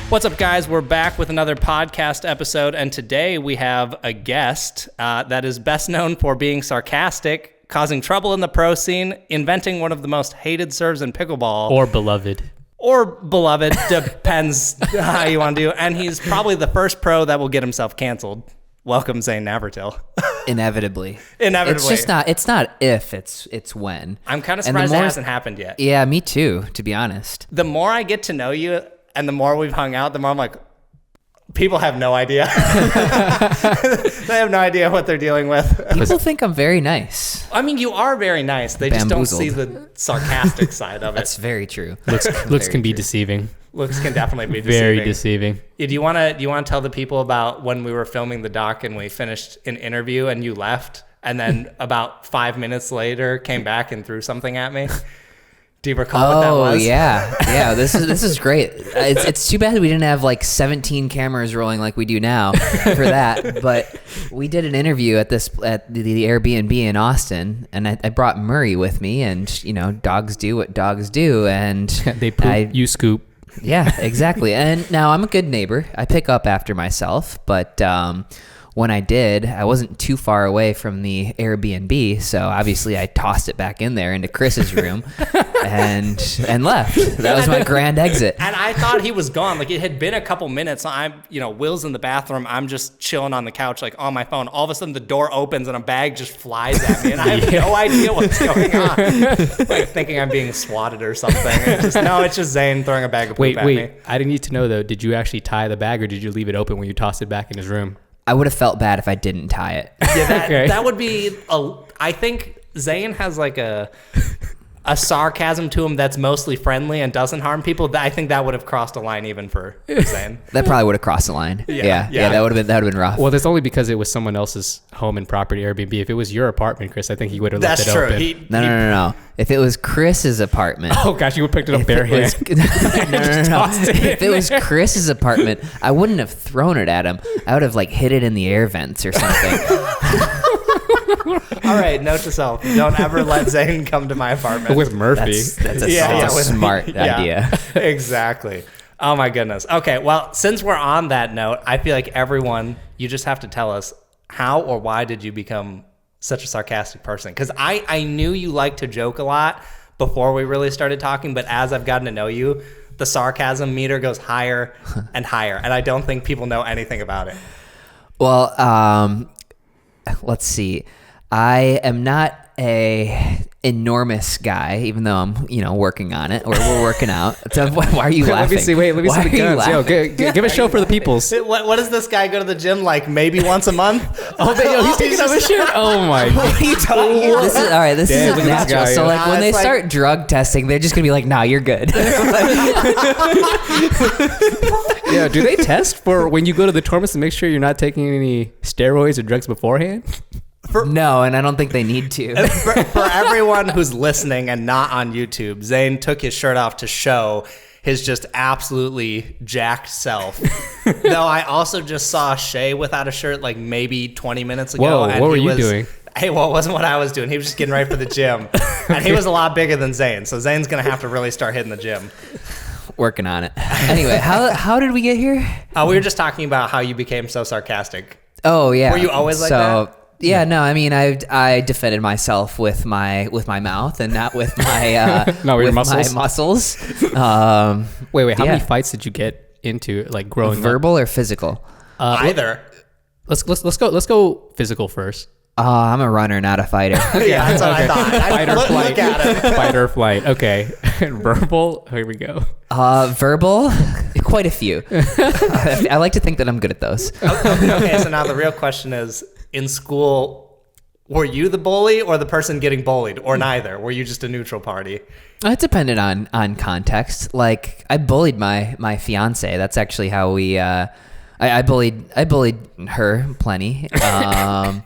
What's up, guys? We're back with another podcast episode, and today we have a guest that is best known for being sarcastic, causing trouble in the pro scene, inventing one of the most hated serves in pickleball. Or beloved. Or beloved, depends how you want to do. And he's probably the first pro that will get himself canceled. Welcome, Zane Navratil. Inevitably. Inevitably. It's not if, it's when. I'm kind of surprised it hasn't happened yet. Yeah, me too, to be honest. The more I get to know you and the more we've hung out, the more I'm like, people have no idea. They have no idea what they're dealing with. People think I'm very nice. I mean, you are very nice. They just don't see the sarcastic side of it. That's very true. Looks can be deceiving. Looks can definitely be deceiving. Very deceiving. Do you want to tell the people about when we were filming the doc and we finished an interview and you left, and then about 5 minutes later came back and threw something at me? Do you recall what that was? Oh, yeah. This is great. It's too bad we didn't have like 17 cameras rolling like we do now for that. But we did an interview at the Airbnb in Austin, and I brought Murray with me, and you know, dogs do what dogs do, and they poop, you scoop. Yeah, exactly. And now I'm a good neighbor. I pick up after myself, but when I did, I wasn't too far away from the Airbnb, so obviously I tossed it back in there into Chris's room and left. That was my grand exit. And I thought he was gone. Like, it had been a couple minutes. Will's in the bathroom. I'm just chilling on the couch, like on my phone. All of a sudden, the door opens and a bag just flies at me, and I have no idea what's going on. Like, thinking I'm being swatted or something. It's just Zane throwing a bag of poop at me. I need to know though. Did you actually tie the bag, or did you leave it open when you tossed it back in his room? I would have felt bad if I didn't tie it. Yeah, that would be I think Zane has like a sarcasm to him that's mostly friendly and doesn't harm people. I think that would have crossed a line even for Zane. That probably would have crossed the line. Yeah. That would have been rough. Well, that's only because it was someone else's home and property Airbnb. If it was your apartment, Chris, I think he would have left it open. No. If it was Chris's apartment. Oh gosh, you would have picked it up barehanded. No. If it was Chris's apartment, I wouldn't have thrown it at him. I would have like hit it in the air vents or something. All right, note to self: don't ever let Zane come to my apartment with Murphy. That's a smart idea. Exactly. Oh my goodness. Okay, well, since we're on that note, I feel like everyone, you just have to tell us how or why did you become such a sarcastic person? Because I knew you liked to joke a lot before we really started talking, but as I've gotten to know you, the sarcasm meter goes higher and higher, and I don't think people know anything about it. Well, let's see. I am not a enormous guy, even though I'm, working on it, or we're working out. So why are you laughing? Let me see the guns. Yo, give a show for the peoples. What does this guy go to the gym like maybe once a month? He's taking off his shirt. Oh my God. What are you talking about? This is natural. So like when they start drug testing, they're just gonna be like, nah, you're good. Yeah, do they test for when you go to the tournaments to make sure you're not taking any steroids or drugs beforehand? No, and I don't think they need to. For everyone who's listening and not on YouTube, Zane took his shirt off to show his just absolutely jacked self. Though I also just saw Shay without a shirt like maybe 20 minutes ago. Whoa, what were you doing? Hey, well, it wasn't what I was doing. He was just getting ready for the gym. And he was a lot bigger than Zane, so Zane's going to have to really start hitting the gym. Working on it. Anyway, how did we get here? We were just talking about how you became so sarcastic. Oh, yeah. Were you always like that? Yeah, no, I mean, I defended myself with my mouth and not with my with muscles. My muscles. Wait, how many fights did you get into, like growing Verbal up? or physical? Either. Let's go physical first. I'm a runner, not a fighter. Yeah, that's what I thought. Fight or flight. Look at him. Fight or flight. Okay. Verbal. Here we go. Verbal, quite a few. I like to think that I'm good at those. Okay, so now the real question is, in school, were you the bully or the person getting bullied, or neither? Were you just a neutral party? It depended on context. Like, I bullied my fiance. That's actually how we. I bullied her plenty.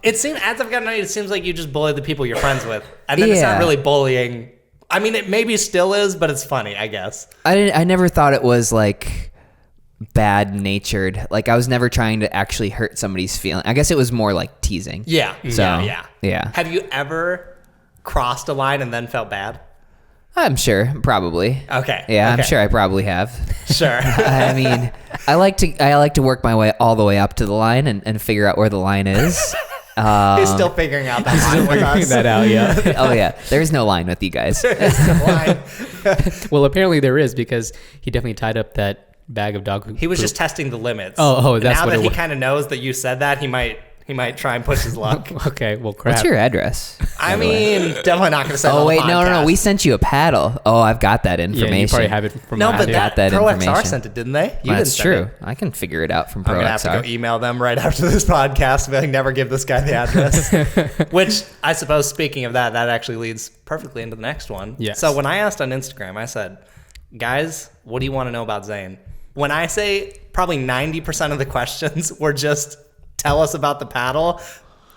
It seems, as I've gotten to know you, it seems like you just bully the people you're friends with, and then it's not really bullying. I mean, it maybe still is, but it's funny, I guess. I never thought it was like bad natured. Like, I was never trying to actually hurt somebody's feeling. I guess it was more like teasing. Yeah. So, yeah. Have you ever crossed a line and then felt bad? I'm sure, probably. Okay. Yeah, okay. I'm sure I probably have. Sure. I mean, I like to work my way all the way up to the line and figure out where the line is. He's still figuring out that line with us. that out, yeah. Oh yeah, there's no line with you guys. It's the line. Well, apparently there is, because he definitely tied up that bag of dog He was poop. just testing the limits. Oh, And that's now what that it he was. kind of knows that you said that, he might try and push his luck. Okay, well, crap. What's your address? I mean, definitely not going to say. Oh on the wait, no. podcast. We sent you a paddle. Oh, I've got that Yeah, information. you probably have it from No, mine, but too. got that that Pro XR information. sent it, didn't they? You That's didn't true. send it. I can figure it out from I'm Pro gonna have to XR. go email them right after this podcast and be like, never give this guy the address. Which I suppose, speaking of that actually leads perfectly into the next one. Yes. So when I asked on Instagram, I said, guys, what do you want to know about Zane? When I say probably 90% of the questions were just tell us about the paddle,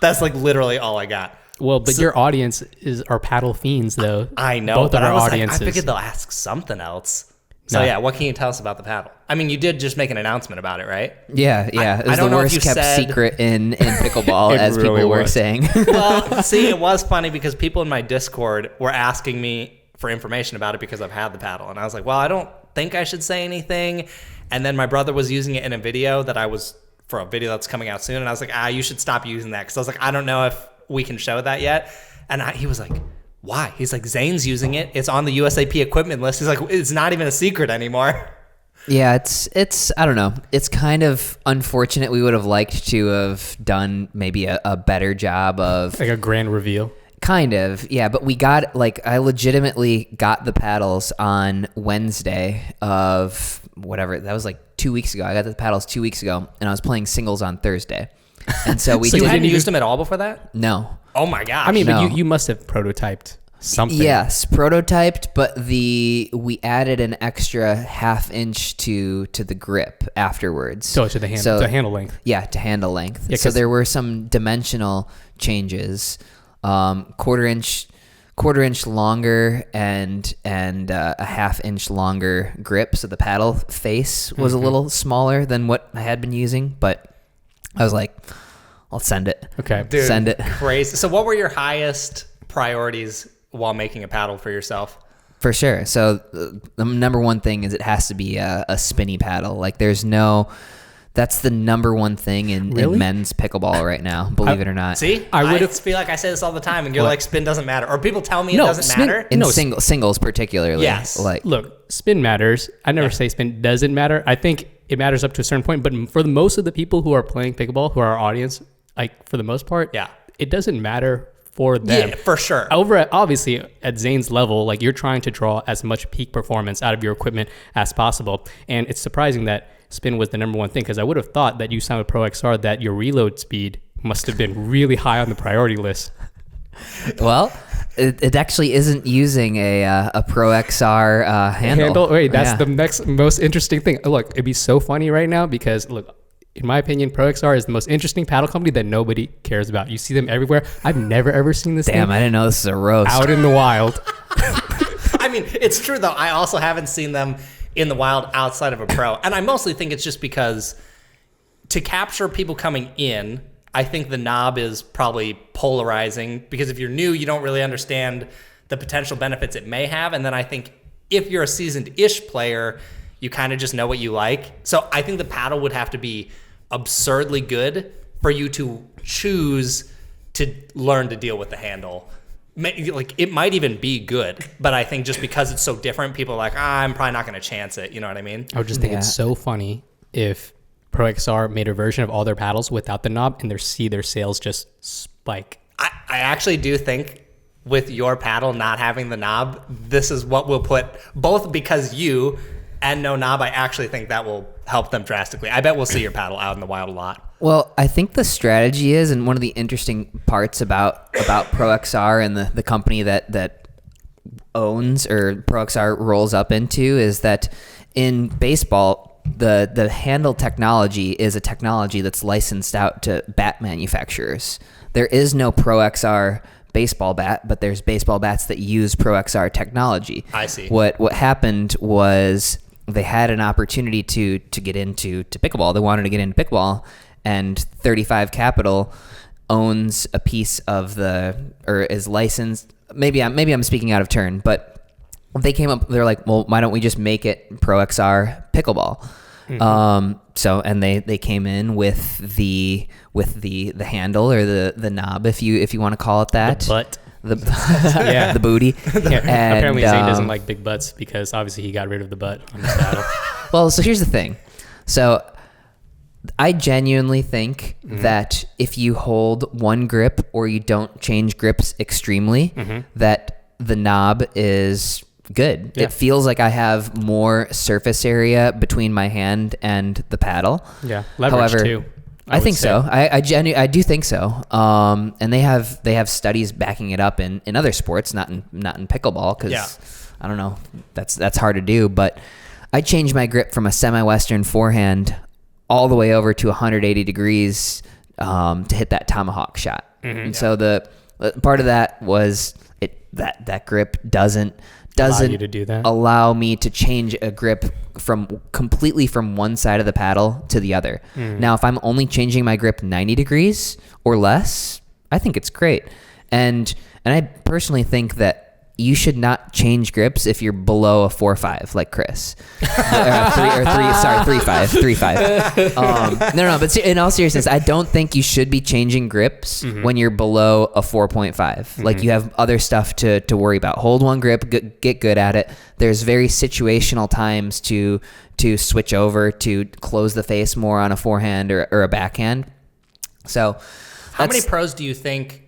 that's like literally all I got. Well, but your audience are paddle fiends, though. I know, Both but of I our was audiences. like, I figured they'll ask something else. So No. yeah, what can you tell us about the paddle? I mean, you did just make an announcement about it, right? Yeah. It I was don't the know if worst you kept said- secret in pickleball, It as really people were was. saying. Well, see, it was funny because people in my Discord were asking me for information about it because I've had the paddle. And I was like, well, I don't think I should say anything. And then my brother was using it in a video for a video that's coming out soon. And I was like, you should stop using that. Because I was like, I don't know if we can show that yet. And he was like, why? He's like, Zane's using it. It's on the USAP equipment list. He's like, it's not even a secret anymore. Yeah, it's I don't know. It's kind of unfortunate. We would have liked to have done maybe a better job of like a grand reveal. kind of, yeah, but we got I legitimately got the paddles on Wednesday of whatever. That was like 2 weeks ago. I got the paddles 2 weeks ago, and I was playing singles on Thursday. And so we So you didn't hadn't used them at all before that? No. Oh my gosh. I mean, No. but you must have prototyped something. Yes, prototyped, but we added an extra half-inch to the grip afterwards. So to the handle length. Yeah, to handle length. Yeah, so 'cause- there were some dimensional changes, quarter inch longer and a half-inch longer grip. So the paddle face was a little smaller than what I had been using, but I was like, I'll send it. Okay. Dude, Send it. Crazy. So what were your highest priorities while making a paddle for yourself? For sure. So the number one thing is it has to be a spinny paddle. Like that's the number one thing in men's pickleball right now, believe it or not. See, I would've- feel like I say this all the time, and you're What? like, spin doesn't matter, or people tell me it No, doesn't spin- matter. In No, singles particularly. Yes. Like Look, spin matters. I never say spin doesn't matter. I think it matters up to a certain point. But for the most of the people who are playing pickleball, who are our audience, like for the most part, Yeah. it doesn't matter for them. Yeah, for sure. Obviously at Zane's level, like you're trying to draw as much peak performance out of your equipment as possible. And it's surprising that spin was the number one thing, because I would have thought that you signed with Pro XR that your reload speed must have been really high on the priority list. Well, it actually isn't using a Pro XR handle. Wait, that's Yeah. the next most interesting thing. Look, it'd be so funny right now because look, in my opinion, Pro XR is the most interesting paddle company that nobody cares about. You see them everywhere. I've never ever seen this Damn, thing I didn't know this is a roast. out in the wild. I mean, it's true though. I also haven't seen them in the wild outside of a pro, and I mostly think it's just because to capture people coming in, I think the knob is probably polarizing, because if you're new, you don't really understand the potential benefits it may have, and then I think if you're a seasoned-ish player, you kind of just know what you like. So I think the paddle would have to be absurdly good for you to choose to learn to deal with the handle. Like, it might even be good, but I think just because it's so different, people are like, I'm probably not going to chance it. You know what I mean? I would just think it's so funny if Pro XR made a version of all their paddles without the knob and their sales just spike. I actually do think with your paddle not having the knob, this is what we'll put, both because you and no knob, I actually think that will help them drastically. I bet we'll see your paddle out in the wild a lot. Well, I think the strategy is, and one of the interesting parts about Pro XR and the company that owns or Pro XR rolls up into, is that in baseball, the handle technology is a technology that's licensed out to bat manufacturers. There is no Pro XR baseball bat, but there's baseball bats that use Pro XR technology. I see. What happened was they had an opportunity to get into pickleball. They wanted to get into pickleball, and 35 Capital owns a piece of or is licensed. Maybe I'm speaking out of turn, but they came up, they're like, well, why don't we just make it Pro XR Pickleball? So, and they came in with the handle or the knob, if you want to call it that. The butt. The booty. Yeah. And, apparently Zane doesn't like big butts because obviously he got rid of the butt on the saddle. Well, so here's the thing. So I genuinely think that if you hold one grip or you don't change grips extremely, that the knob is good. Yeah. It feels like I have more surface area between my hand and the paddle. Yeah, leverage However, too. I think so. I do think so. And they have studies backing it up in other sports, not in pickleball, because I don't know, that's hard to do. But I changed my grip from a semi-Western forehand all the way over to 180 degrees to hit that tomahawk shot. And so the part of that was that grip doesn't Allow you to do that? allow me to change a grip completely from one side of the paddle to the other. Now, if I'm only changing my grip 90 degrees or less, I think it's great. And I personally think that you should not change grips if you're below a 4.5 like Chris. 3.5. No, but in all seriousness, I don't think you should be changing grips when you're below a 4.5. Like, you have other stuff to worry about. Hold one grip, get good at it. There's very situational times to switch over to close the face more on a forehand or a backhand. So, How many pros do you think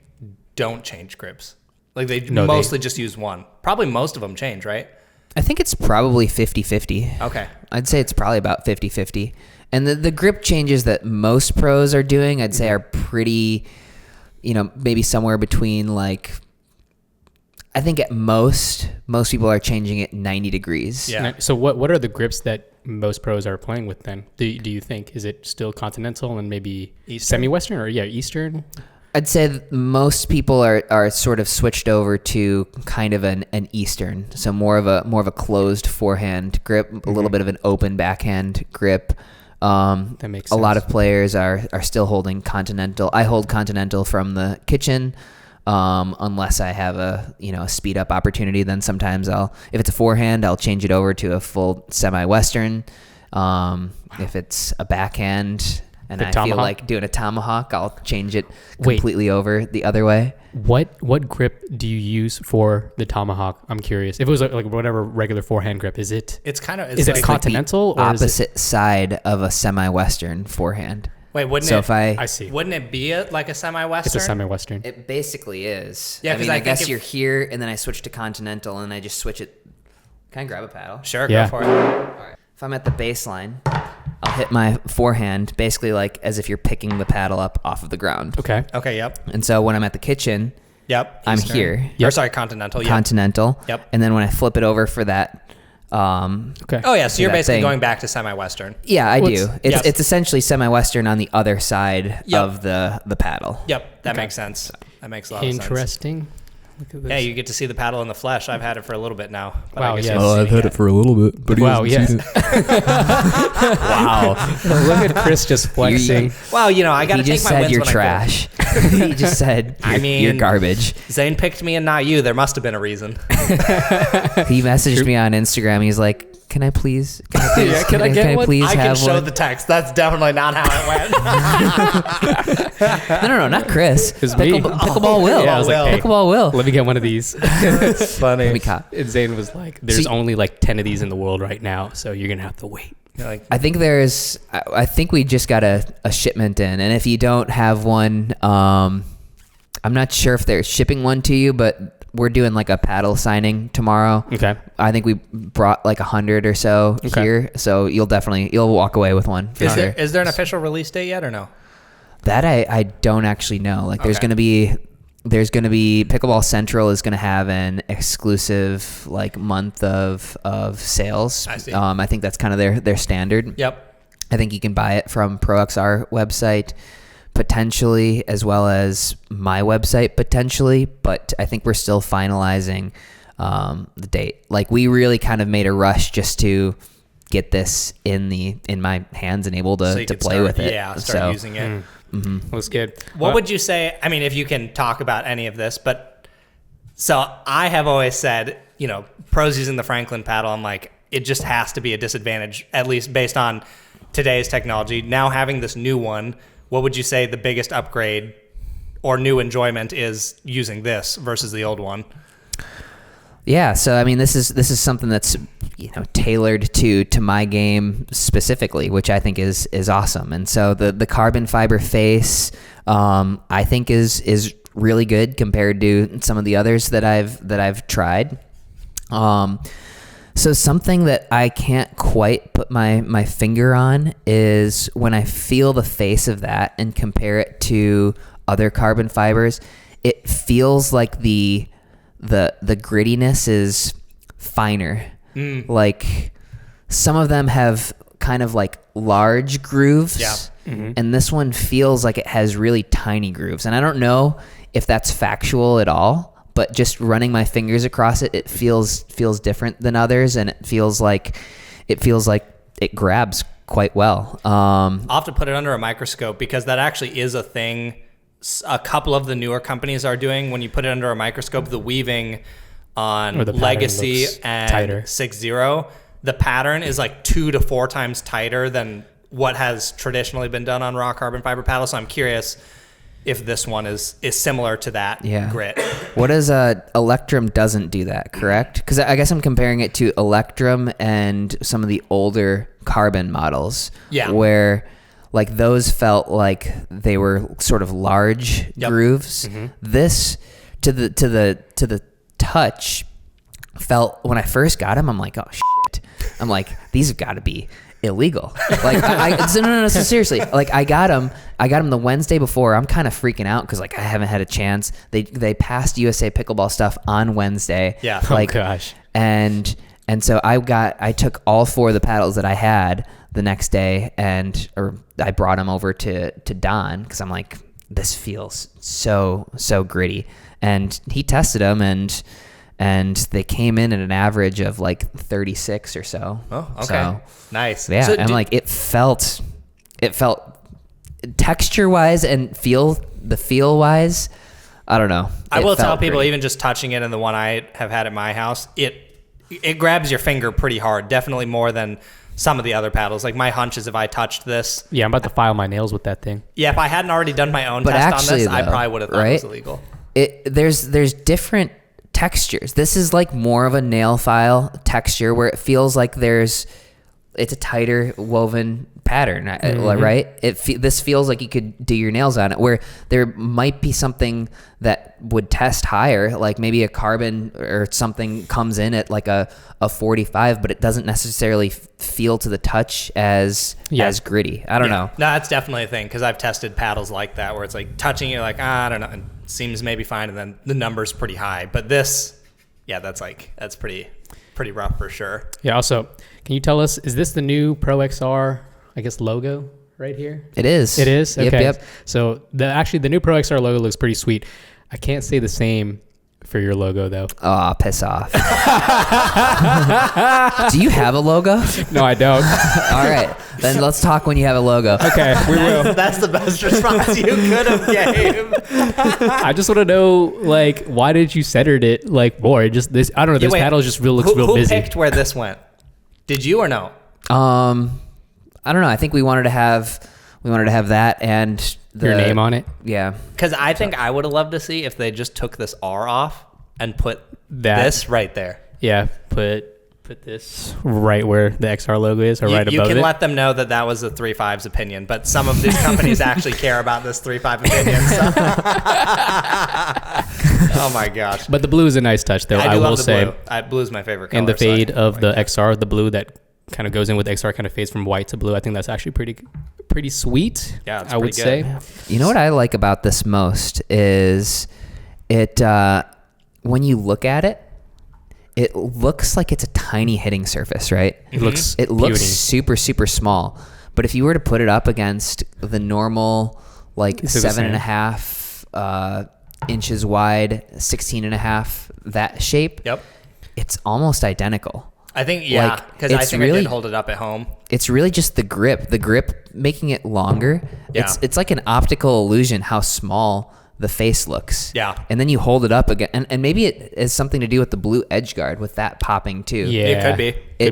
don't change grips? Like they mostly just use one. Probably most of them change, right? I think it's probably 50-50. Okay. I'd say it's probably about 50-50. And the grip changes that most pros are doing, I'd say are pretty, maybe somewhere between like, I think at most people are changing it 90 degrees. Yeah. So what are the grips that most pros are playing with then? Do you think? Is it still continental and maybe semi-Western or Eastern? I'd say that most people are sort of switched over to kind of an Eastern, so more of a closed forehand grip, a little bit of an open backhand grip. That makes sense. A lot of players are still holding continental. I hold continental from the kitchen, unless I have a speed up opportunity. Then sometimes if it's a forehand, I'll change it over to a full semi-Western. If it's a backhand, and I feel like doing a tomahawk, I'll change it completely over the other way. What grip do you use for the tomahawk? I'm curious. If it was like whatever regular forehand grip, is it? It's kind of. Is it continental or opposite side of a semi-Western forehand? Wait, wouldn't so it? I see. Wouldn't it be like a semi-Western? It's a semi-Western. It basically is. Yeah, I guess you're here, and then I switch to continental, and I just switch it. Can I grab a paddle? Sure, go for it. All right. If I'm at the baseline, I'll hit my forehand basically like as if you're picking the paddle up off of the ground. Okay. Okay. Yep. And so when I'm at the kitchen, I'm Eastern. here. Or sorry, continental. Yep. Continental. Yep. And then when I flip it over for that. Okay. Oh yeah, so you're basically going back to semi-Western. Yeah, I do. Yes. It's essentially semi-Western on the other side of the paddle. Yep, that makes sense. That makes a lot of sense. Interesting. Look at this. Yeah, you get to see the paddle in the flesh. I've had it for a little bit now. But Wow, I guess yes. you haven't I've seen had it for a little bit, but he Wow, hasn't yes. seen it. Wow. Look at Chris just flexing. Well, I got to He take just my said wins you're when I trash. He just said you're garbage. Zane picked me and not you. There must have been a reason. He messaged me on Instagram. He's like, "Can I please? Can I get one? please I can have show one?" the text. That's definitely not how it went. No, not Chris. It's me. Pickleball will. Yeah, I was like, hey, Pickleball will. let me get one of these. It's funny. Let me cop. And Zane was like, there's only like 10 of these in the world right now, so you're going to have to wait. I think I think we just got a shipment in, and if you don't have one, I'm not sure if they're shipping one to you, but we're doing like a paddle signing tomorrow. Okay. I think we brought like 100 or so here, so you'll walk away with one. For sure. Is there an official release date yet or no? That I don't actually know. Like there's gonna be Pickleball Central is gonna have an exclusive like month of sales. I see. I think that's kind of their standard. Yep. I think you can buy it from ProXR website potentially, as well as my website potentially, but I think we're still finalizing the date. Like we really kind of made a rush just to get this in my hands and able to play with it. Yeah, start using it. Looks good. What would you say? I mean, if you can talk about any of this, but So I have always said, pros using the Franklin paddle, I'm like, it just has to be a disadvantage, at least based on today's technology. Now having this new one, what would you say the biggest upgrade or new enjoyment is using this versus the old one? Yeah, so I mean, this is something that's tailored to my game specifically, which I think is awesome. And so the carbon fiber face, I think is really good compared to some of the others that I've tried. So something that I can't quite put my finger on is when I feel the face of that and compare it to other carbon fibers, it feels like the grittiness is finer. Like some of them have kind of like large grooves, and this one feels like it has really tiny grooves. And I don't know if that's factual at all, but just running my fingers across it, it feels different than others, and it feels like it grabs quite well. I'll have to put it under a microscope because that actually is a thing a couple of the newer companies are doing. When you put it under a microscope, the weaving on Legacy and tighter. 6.0, the pattern is like 2 to 4 times tighter than what has traditionally been done on raw carbon fiber paddle. So I'm curious if this one is similar to that grit. What is Electrum doesn't do that, correct? Because I guess I'm comparing it to Electrum and some of the older carbon models, where like those felt like they were sort of large grooves. Mm-hmm. This to the touch felt, when I first got them, I'm like, oh shit. I'm like, these have got to be illegal. Like no, seriously. Like I got them the Wednesday before. I'm kind of freaking out because like I haven't had a chance. They passed USA Pickleball stuff on Wednesday. Yeah. Like, oh gosh. And so I took all 4 of the paddles that I had the next day, or I brought them over to Don because I'm like, this feels so gritty. And he tested them and they came in at an average of like 36 or so. Oh, okay. So, nice. Yeah, so and like it felt texture wise and feel wise, I don't know. I will tell people, even just touching it, and the one I have had at my house, it grabs your finger pretty hard, definitely more than some of the other paddles. Like my hunch is if I touched this. Yeah, I'm about to file my nails with that thing. Yeah, if I hadn't already done my own test on this, I probably would have thought it was illegal. There's different textures. This is like more of a nail file texture where it feels like it's a tighter woven pattern, right? This feels like you could do your nails on it, where there might be something that would test higher, like maybe a carbon or something comes in at like a 45, but it doesn't necessarily feel to the touch as gritty. I don't know. No, that's definitely a thing, because I've tested paddles like that where it's like touching it, like, I don't know, it seems maybe fine, and then the number's pretty high. But this, that's pretty rough for sure. Yeah, also, can you tell us, is this the new Pro XR, I guess, logo right here? It is. It is? Okay. Yep. So the new Pro XR logo looks pretty sweet. I can't say the same for your logo, though. Oh, piss off. Do you have a logo? No, I don't. All right. Then let's talk when you have a logo. Okay, we will. That's the best response you could have gave. I just want to know, like, why did you center it like more? Just this, I don't know. This paddle just looks real busy. Who picked where this went? Did you or no? I don't know. I think we wanted to have that and your name on it. Yeah. Because I think I would have loved to see if they just took this R off and put this right there. Yeah. Put this right where the XR logo is, or right above it. You can let them know that was the 3.5's opinion, but some of these companies actually care about this 3.5 opinion. So. Oh my gosh! But the blue is a nice touch, though. I will say, blue is my favorite color. And the fade of the XR, the blue that kind of goes in with XR, kind of fades from white to blue. I think that's actually pretty sweet. Yeah, it's I would say. Yeah. You know what I like about this most is it. When you look at it, it looks like it's a tiny hitting surface, right? It looks super, super small. But if you were to put it up against the normal, like 7.5 inches wide, 16.5, that shape, it's almost identical. I think, because I think I did hold it up at home. It's really just the grip making it longer. Yeah. It's like an optical illusion how small the face looks. Yeah. And then you hold it up again. And maybe it has something to do with the blue edge guard with that popping too. Yeah, It could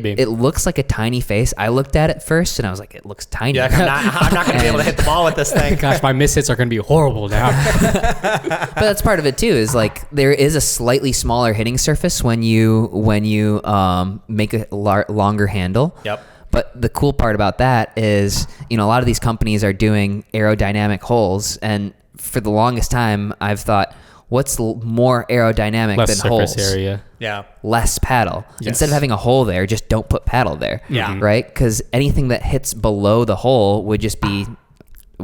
be. It looks like a tiny face. I looked at it first and I was like, it looks tiny. Yeah, I'm not going to be able to hit the ball with this thing. Gosh, my misshits are going to be horrible now. But that's part of it too, is like there is a slightly smaller hitting surface when you make a longer handle. Yep. But the cool part about that is, a lot of these companies are doing aerodynamic holes, and for the longest time, I've thought, what's more aerodynamic Less than surface holes? area. Yeah. Less paddle. Yes. Instead of having a hole there, just don't put paddle there. Yeah. Right? Because anything that hits below the hole would just be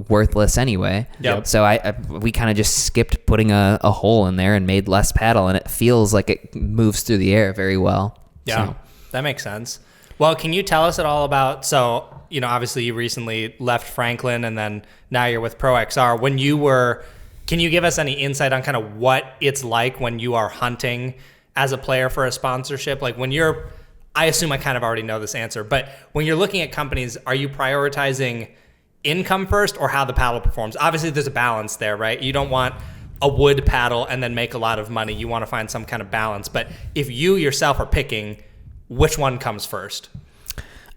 worthless anyway. Yep. So we kind of just skipped putting a hole in there and made less paddle, and it feels like it moves through the air very well. Yeah. So. That makes sense. Well, can you tell us at all about, so, obviously you recently left Franklin and then now you're with Pro XR. Can you give us any insight on kind of what it's like when you are hunting as a player for a sponsorship? Like I assume I kind of already know this answer, but when you're looking at companies, are you prioritizing income first or how the paddle performs? Obviously there's a balance there, right? You don't want a wood paddle and then make a lot of money. You want to find some kind of balance. But if you yourself are picking, which one comes first?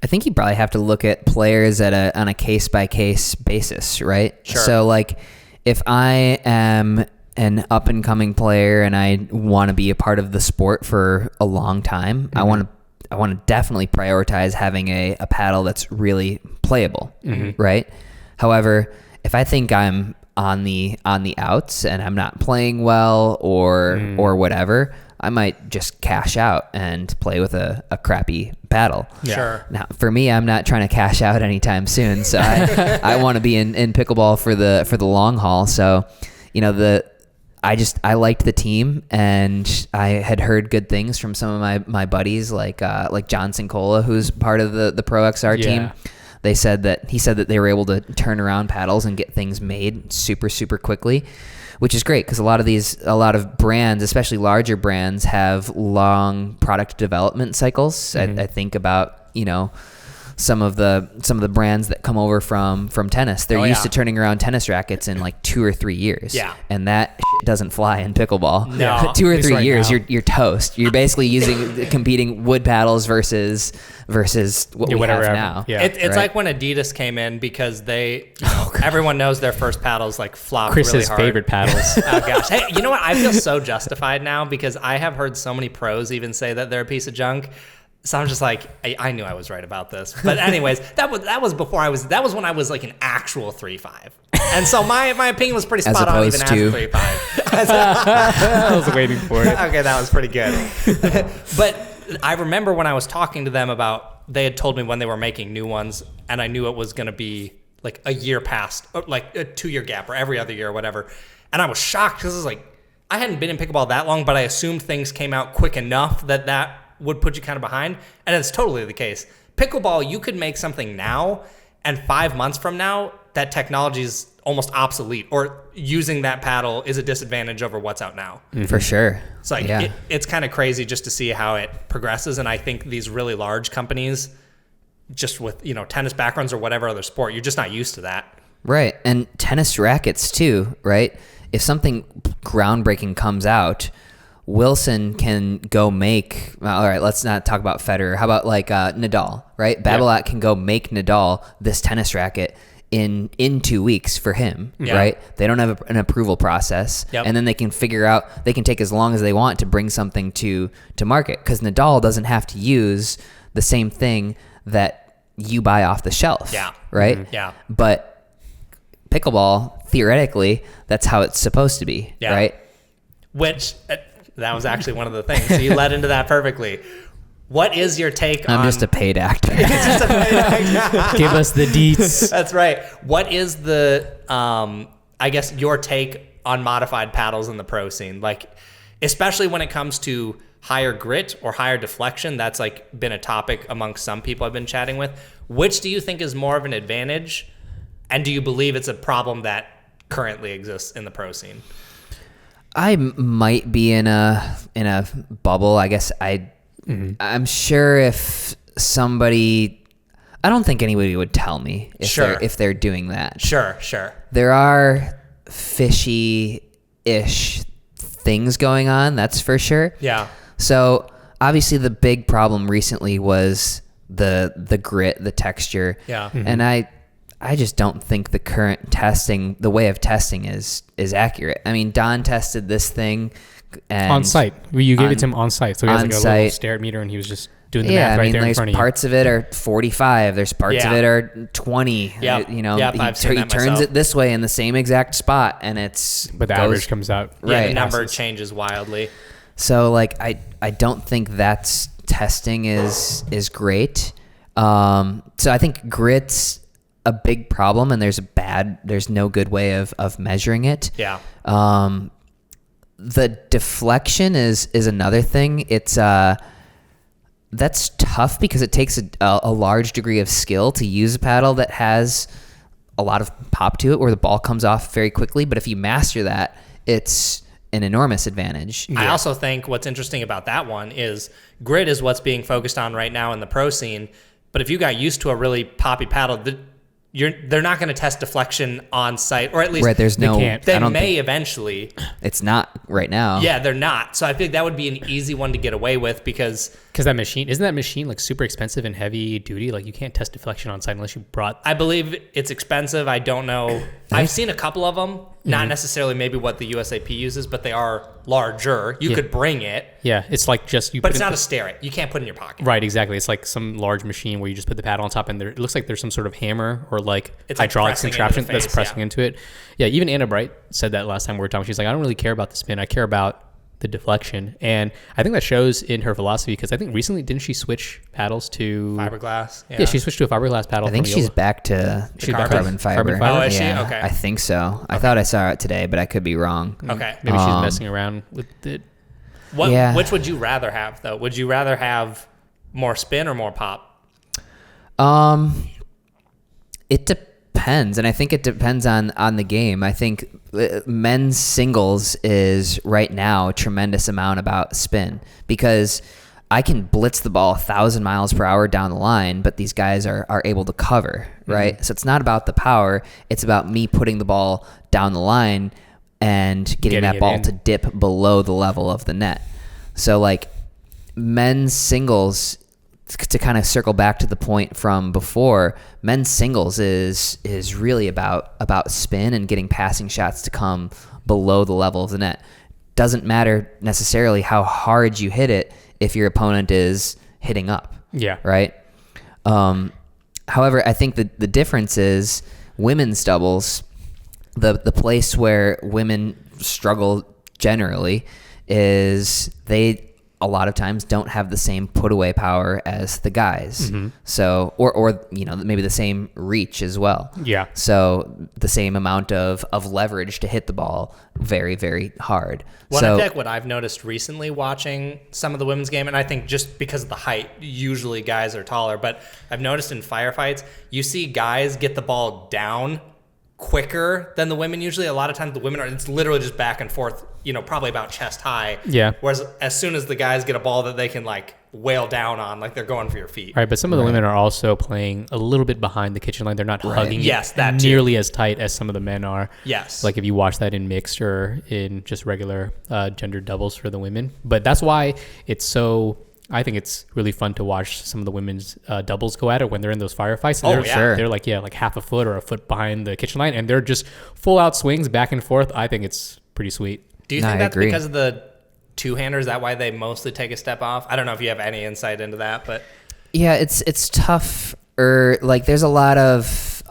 I think you probably have to look at players on a case-by-case basis, right? Sure. So, like, if I am an up-and-coming player and I want to be a part of the sport for a long time, I want to definitely prioritize having a paddle that's really playable, right? However, if I think I'm on the outs and I'm not playing well or whatever, I might just cash out and play with a crappy paddle. Yeah. Sure. Now, for me, I'm not trying to cash out anytime soon, so I want to be in pickleball for the long haul. So, I liked the team, and I had heard good things from some of my buddies, like John Sincola, who's part of the Pro XR team. He said that they were able to turn around paddles and get things made super, super quickly, which is great because a lot of brands, especially larger brands, have long product development cycles. I think about some of the brands that come over from tennis. They're used to turning around tennis rackets in like 2 or 3 years. Yeah. And that doesn't fly in pickleball. No. 2 or 3 right years, now. you're toast. You're basically competing wood paddles versus what we have now. Yeah. It's Right. like when Adidas came in because everyone knows their first paddles like flop Chris's really hard. favorite paddles. Oh gosh. Hey, you know what? I feel so justified now because I have heard so many pros even say that they're a piece of junk. So I'm just like, I knew I was right about this. But anyways, that was when I was like an actual 3.5. And so my opinion was pretty spot on even as a 3.5. I was waiting for it. Okay, that was pretty good. But I remember when I was talking to them they had told me when they were making new ones, and I knew it was going to be like a year past, or like a 2-year gap or every other year or whatever. And I was shocked because it was like, I hadn't been in pickleball that long, but I assumed things came out quick enough that would put you kind of behind. And it's totally the case. Pickleball, you could make something now, and 5 months from now, that technology is almost obsolete, or using that paddle is a disadvantage over what's out now. For sure. It's like, it's kind of crazy just to see how it progresses. And I think these really large companies, just with, tennis backgrounds or whatever other sport, you're just not used to that. Right. And tennis rackets too, right? If something groundbreaking comes out, Wilson can go make, all right, let's not talk about Federer. How about like Nadal, right? Babolat can go make Nadal this tennis racket in 2 weeks for him, right? They don't have an approval process. And then they can they can take as long as they want to bring something to market, because Nadal doesn't have to use the same thing that you buy off the shelf, right? Yeah. But pickleball, theoretically, that's how it's supposed to be, right? Which... that was actually one of the things. So you led into that perfectly. What is your take on... I'm just a paid actor. Just a paid actor. Give us the deets. That's right. What is the, I guess, your take on modified paddles in the pro scene? Like, especially when it comes to higher grit or higher deflection, that's like been a topic amongst some people I've been chatting with. Which do you think is more of an advantage? And do you believe it's a problem that currently exists in the pro scene? I might be in a bubble. I guess I'm sure if somebody, I don't think anybody would tell me if they're doing that. Sure. There are fishy ish things going on. That's for sure. Yeah. So obviously the big problem recently was the grit, the texture. Yeah. And I just don't think the current testing, the way of testing is accurate. I mean, Don tested this thing and On site. You gave it to him on site. So he has like a little on-site. stare meter and he was just doing the math right there in there's front of you. parts of it are 45. There's parts of Yeah. it are 20. Yep. You know, Yep, I've seen he that turns myself. it this way in the same exact spot, and But the average comes out. Yeah, Right. the number changes wildly. So like I don't think that's testing is great. So I think grit's a big problem, and there's no good way of measuring it. Yeah. The deflection is another thing. It's that's tough because it takes a large degree of skill to use a paddle that has a lot of pop to it, where the ball comes off very quickly. But if you master that, it's an enormous advantage. I also think what's interesting about that one is grit is what's being focused on right now in the pro scene. But if you got used to a really poppy paddle, they're not going to test deflection on site, or at least Right, there's no. can't. they I don't may think eventually. it's not right now. Yeah, they're not. So I think that would be an easy one to get away with because Because isn't that machine like super expensive and heavy duty? Like you can't test deflection on site unless you brought. I believe it's expensive. I don't know. I've seen a couple of them, not necessarily maybe what the USAP uses, but they are larger. You could bring it, Yeah, it's like just you. but put it's it- not a stare. You can't put it in your pocket. Right, exactly. It's like some large machine where you just put the paddle on top, and it looks like there's some sort of hammer or like It's like hydraulic pressing into contraption the that's face, pressing yeah. into it. Yeah, even Anna Bright said that last time we were talking. She's like, I don't really care about the spin. I care about the deflection, and I think that shows in her philosophy because I think recently didn't she switch paddles to Fiberglass. Yeah, she switched to a fiberglass paddle. I think from she's Yola. back to She's back to carbon fiber. carbon fiber? Oh, is she? Yeah, Okay. I think so. I thought I saw it today, but I could be wrong. Okay. Maybe she's messing around with it. Yeah. Which would you rather have though? Would you rather have more spin or more pop? It depends, and I think it depends on the game. I think men's singles is right now a tremendous amount about spin because I can blitz the ball 1,000 miles per hour down the line, but these guys are able to cover, right? So it's not about the power; it's about me putting the ball down the line and getting that it ball in. to dip below the level of the net. So like men's singles, to kind of circle back to the point from before, men's singles is really about spin and getting passing shots to come below the level of the net. Doesn't matter necessarily how hard you hit it if your opponent is hitting up. Yeah. Right. However, I think the difference is women's doubles. The place where women struggle generally is they a lot of times don't have the same put away power as the guys. So, or maybe the same reach as well. Yeah. So the same amount of leverage to hit the ball very, very hard. Well, So I feel like what I've noticed recently watching some of the women's game, and I think just because of the height, usually guys are taller, but I've noticed in firefights, you see guys get the ball down quicker than the women usually. A lot of times the women it's literally just back and forth, probably about chest high. Yeah. Whereas as soon as the guys get a ball that they can like wail down on, like they're going for your feet. Right, but some of the women are also playing a little bit behind the kitchen line. They're not hugging Yes, it that too. nearly as tight as some of the men are. Yes. Like if you watch that in mixed or in just regular gender doubles for the women. But that's why I think it's really fun to watch some of the women's doubles go at it when they're in those firefights. And Oh, they're, yeah. They're like half a foot or a foot behind the kitchen line, and they're just full out swings back and forth. I think it's pretty sweet. Do you No, think I that's agree. because of the two-handers? Is that why they mostly take a step off? I don't know if you have any insight into that, but yeah, it's tough. Like there's a lot of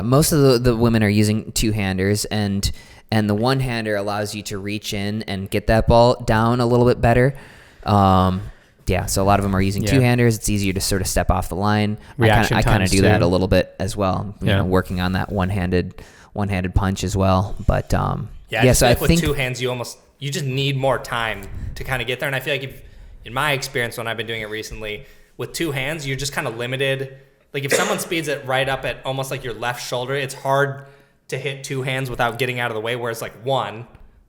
most of the women are using two-handers, and the one-hander allows you to reach in and get that ball down a little bit better. So a lot of them are using two-handers. It's easier to sort of step off the line. Reaction I kind of times do that too. a little bit as well. You know, working on that one-handed punch as well. But just so I like with think two hands, you just need more time to kind of get there. And I feel like in my experience when I've been doing it recently, with two hands, you're just kind of limited. Like if someone speeds it right up at almost like your left shoulder, it's hard to hit two hands without getting out of the way. Whereas like one,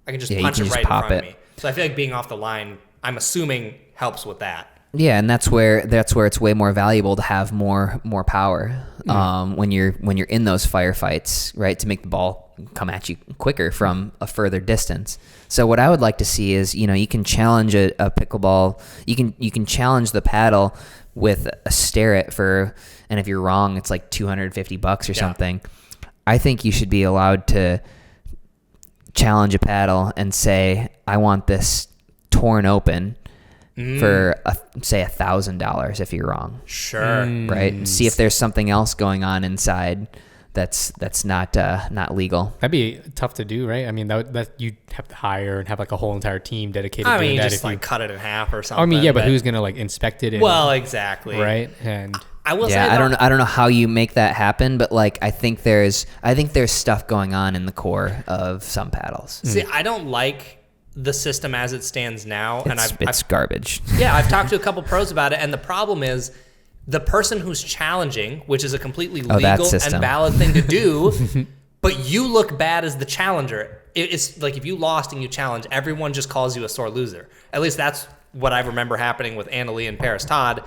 I can just Yeah, you punch can it just right in pop front of it. me. So I feel like being off the line, I'm assuming helps with that. Yeah, and that's where it's way more valuable to have more power when you're in those firefights, right? To make the ball come at you quicker from a further distance. So what I would like to see is, you can challenge a pickleball. You can challenge the paddle with a stare it and if you're wrong, it's like $250 or something. I think you should be allowed to challenge a paddle and say, I want this torn open for say $1,000 if you're wrong. Sure. Right. And see if there's something else going on inside that's not legal. That'd be tough to do, right? I mean, that you'd have to hire and have like a whole entire team dedicated I to mean, that. just like cut it in half or something. I mean, yeah, but who's gonna like inspect it? Well, exactly. Right. And I will say, I don't know how you make that happen, but like I think there's stuff going on in the core of some paddles. See, I don't like the system as it stands now, and It's garbage. Yeah, I've talked to a couple pros about it, and the problem is the person who's challenging, which is a completely legal and valid thing to do, but you look bad as the challenger. It's like if you lost and you challenge, everyone just calls you a sore loser. At least that's what I remember happening with Annalee and Paris Todd,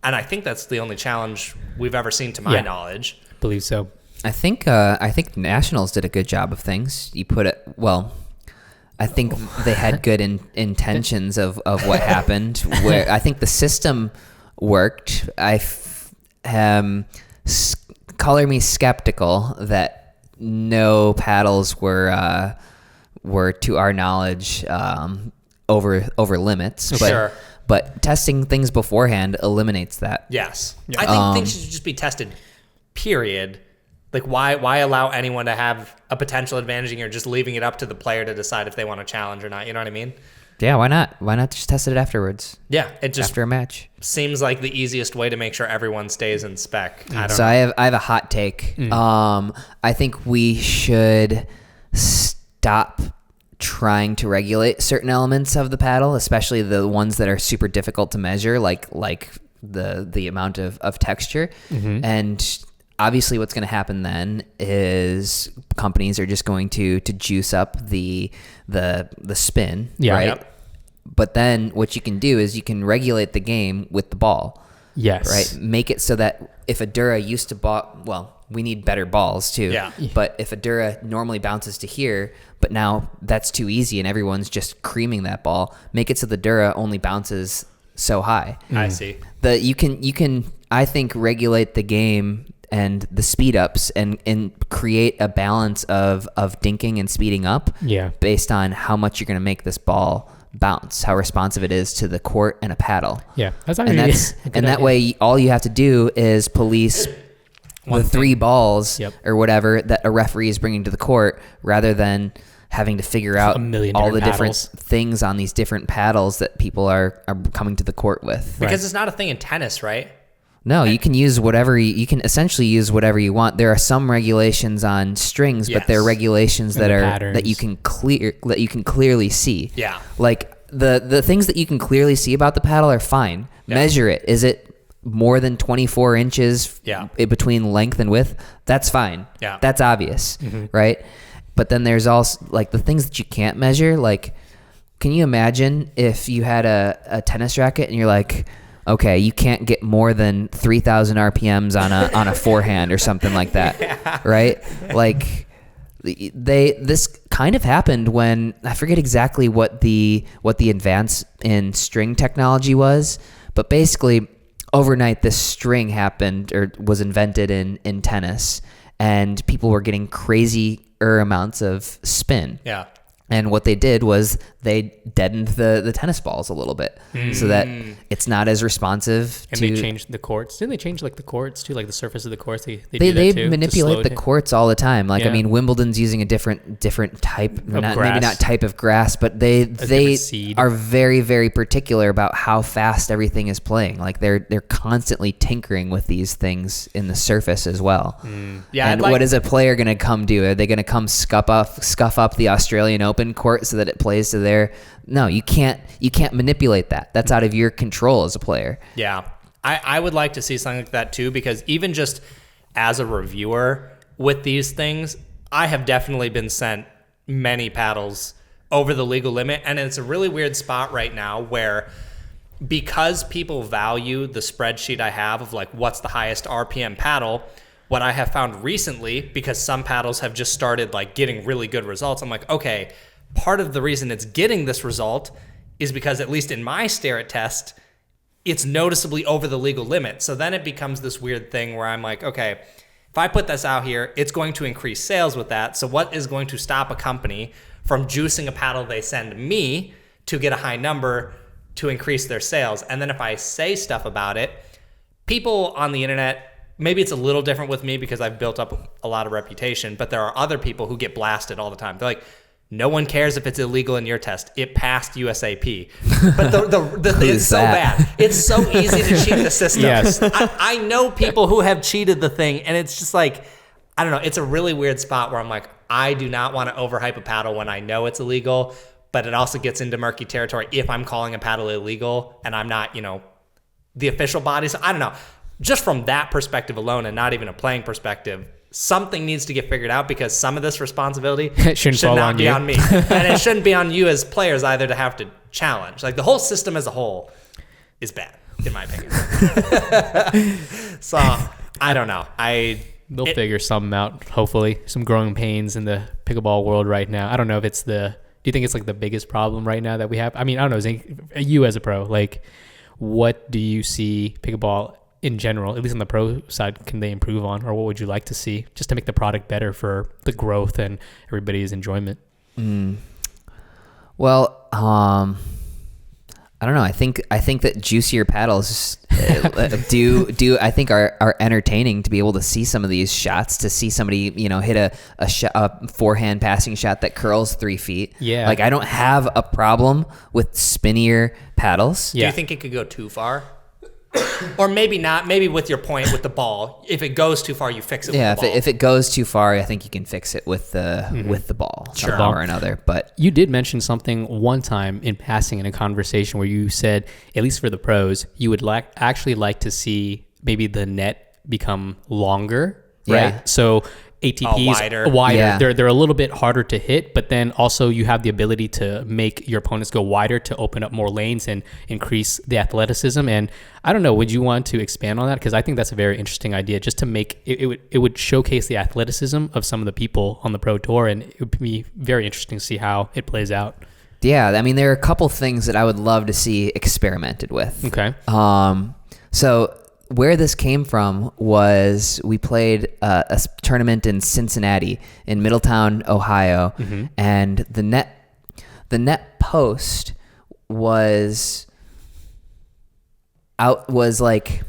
and I think that's the only challenge we've ever seen to my knowledge. I believe so. I think Nationals did a good job of things. You put it well. I think they had good intentions of what happened. Where I think the system worked. Color me skeptical that no paddles were to our knowledge over limits. But, Sure. But testing things beforehand eliminates that. Yes. I think things should just be tested, period. Like, why allow anyone to have a potential advantage and you're just leaving it up to the player to decide if they want to challenge or not? You know what I mean? Yeah, why not? Why not just test it afterwards? Yeah, it just After a match. seems like the easiest way to make sure everyone stays in spec. I don't So know. I have a hot take. I think we should stop trying to regulate certain elements of the paddle, especially the ones that are super difficult to measure, like the amount of texture. And obviously what's going to happen then is companies are just going to juice up the spin, right? Yep. But then what you can do is you can regulate the game with the ball. Yes. Right. Make it so that if a Dura used to we need better balls too. Yeah. But if a Dura normally bounces to here, but now that's too easy and everyone's just creaming that ball, make it so the Dura only bounces so high. I see. You can I think regulate the game and the speed ups and create a balance of dinking and speeding up based on how much you're going to make this ball bounce, how responsive it is to the court and a paddle. Yeah, that's and that way all you have to do is police the three balls or whatever that a referee is bringing to the court, rather than having to figure out all the different things on these different paddles that people are coming to the court with. Because it's not a thing in tennis, right? No, you can use whatever you can essentially use whatever you want. There are some regulations on strings, but there are regulations that you can clearly see. Yeah. Like the things that you can clearly see about the paddle are fine. Yeah. Measure it. Is it more than 24 inches between length and width? That's fine. Yeah. That's obvious, right? But then there's also like the things that you can't measure. Like, can you imagine if you had a tennis racket and you're like, okay, you can't get more than 3,000 RPMs on a forehand or something like that, right? Like this kind of happened when I forget exactly what the advance in string technology was, but basically overnight this string happened or was invented in tennis, and people were getting crazier amounts of spin. Yeah. And what they did was they deadened the tennis balls a little bit so that it's not as responsive. And they changed the courts. Didn't they change like the courts too, like the surface of the courts? They manipulate the courts all the time. Like I mean, Wimbledon's using a different type, maybe not type of grass, but they are very, very particular about how fast everything is playing. Like they're constantly tinkering with these things in the surface as well. Yeah. And what is a player going to come do? Are they going to come scuff up the Australian Open court so that it plays to their? No, you can't manipulate that. That's out of your control as a player. Yeah. I would like to see something like that too, because even just as a reviewer with these things, I have definitely been sent many paddles over the legal limit, and it's a really weird spot right now where, because people value the spreadsheet I have of like what's the highest RPM paddle, what I have found recently, because some paddles have just started like getting really good results, I'm like, okay, part of the reason it's getting this result is because, at least in my stare at test, it's noticeably over the legal limit. So then it becomes this weird thing where I'm like, okay, if I put this out here, it's going to increase sales with that. So what is going to stop a company from juicing a paddle they send me to get a high number to increase their sales? And then if I say stuff about it, people on the internet, maybe it's a little different with me because I've built up a lot of reputation, but there are other people who get blasted all the time. They're like, no one cares if it's illegal in your test. It passed USAP. But it's so bad. It's so easy to cheat the system. Yes. I know people who have cheated the thing, and it's just like, I don't know. It's a really weird spot where I'm like, I do not want to overhype a paddle when I know it's illegal, but it also gets into murky territory if I'm calling a paddle illegal and I'm not, the official body. So I don't know. Just from that perspective alone, and not even a playing perspective, something needs to get figured out, because some of this responsibility should not be on me. And it shouldn't be on you as players either to have to challenge. Like, the whole system as a whole is bad, in my opinion. So, I don't know. They'll figure something out, hopefully. Some growing pains in the pickleball world right now. I don't know if it's do you think it's like the biggest problem right now that we have? I mean, I don't know, Zane, you as a pro, like, what do you see pickleball in general, at least on the pro side, can they improve on, or what would you like to see just to make the product better for the growth and everybody's enjoyment? Well, I don't know. I think that juicier paddles do I think are entertaining to be able to see some of these shots, to see somebody hit a forehand passing shot that curls 3 feet. Yeah, like, I don't have a problem with spinnier paddles. Do you think it could go too far? Or maybe not. Maybe with your point with the ball, if it goes too far, you fix it. Yeah, with the ball. if it goes too far, I think you can fix it with the ball, somehow or another. But you did mention something one time in passing in a conversation where you said, at least for the pros, you would actually like to see maybe the net become longer, right? Yeah. So ATPs wider. Yeah. They're a little bit harder to hit, but then also you have the ability to make your opponents go wider to open up more lanes and increase the athleticism. And I don't know, would you want to expand on that? Because I think that's a very interesting idea, just to make it would showcase the athleticism of some of the people on the pro tour, and it would be very interesting to see how it plays out. yeah, I mean, there are a couple things that I would love to see experimented with. Okay. So where this came from was we played a tournament in Cincinnati, in Middletown, Ohio, and the net post was like,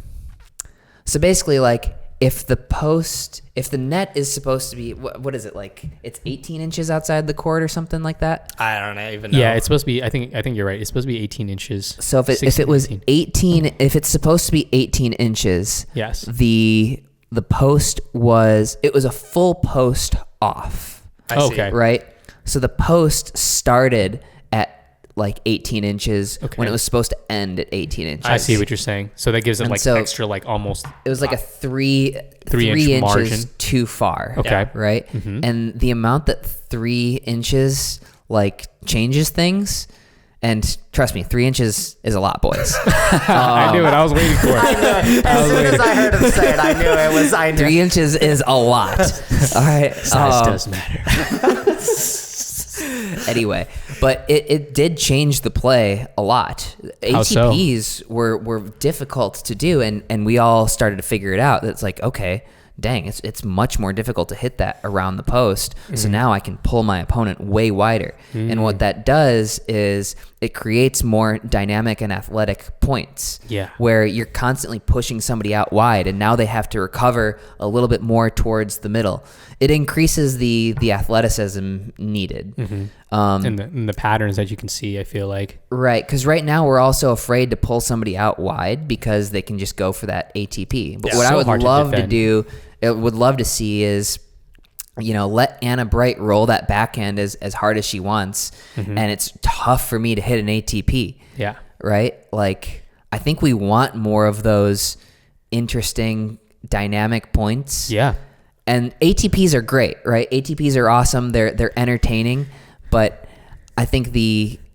so basically, like, if the net is supposed to be, what is it, like, it's 18 inches outside the court or something like that? I don't even know. Yeah, it's supposed to be, I think you're right. It's supposed to be 18 inches. So if it was 18, if it's supposed to be 18 inches, yes, the post was a full post off. I see. Okay. Right? So the post started at like 18 inches when it was supposed to end at 18 inches. I see what you're saying. So that gives it like extra, like almost. It was like a three inch margin. inches too far. Okay. Right? And the amount that 3 inches like changes things, and trust me, 3 inches is a lot, boys. I knew it. I was waiting for it. As soon as I heard him say it, I knew it was. 3 inches is a lot. All right. Size does matter. Anyway, but it did change the play a lot. How so? ATPs were difficult to do, and we all started to figure it out. It's like, okay, dang, it's much more difficult to hit that around the post. So now I can pull my opponent way wider. And what that does is it creates more dynamic and athletic points. Yeah. Where you're constantly pushing somebody out wide, and now they have to recover a little bit more towards the middle. It increases the athleticism needed. And the patterns that you can see, I feel like. Right, because right now we're also afraid to pull somebody out wide because they can just go for that ATP. But what I would love to do, would love to see is, let Anna Bright roll that backhand as hard as she wants, and it's tough for me to hit an ATP. Yeah. Right? Like, I think we want more of those interesting, dynamic points. Yeah. And ATPs are great, right? ATPs are awesome. They're entertaining, but I think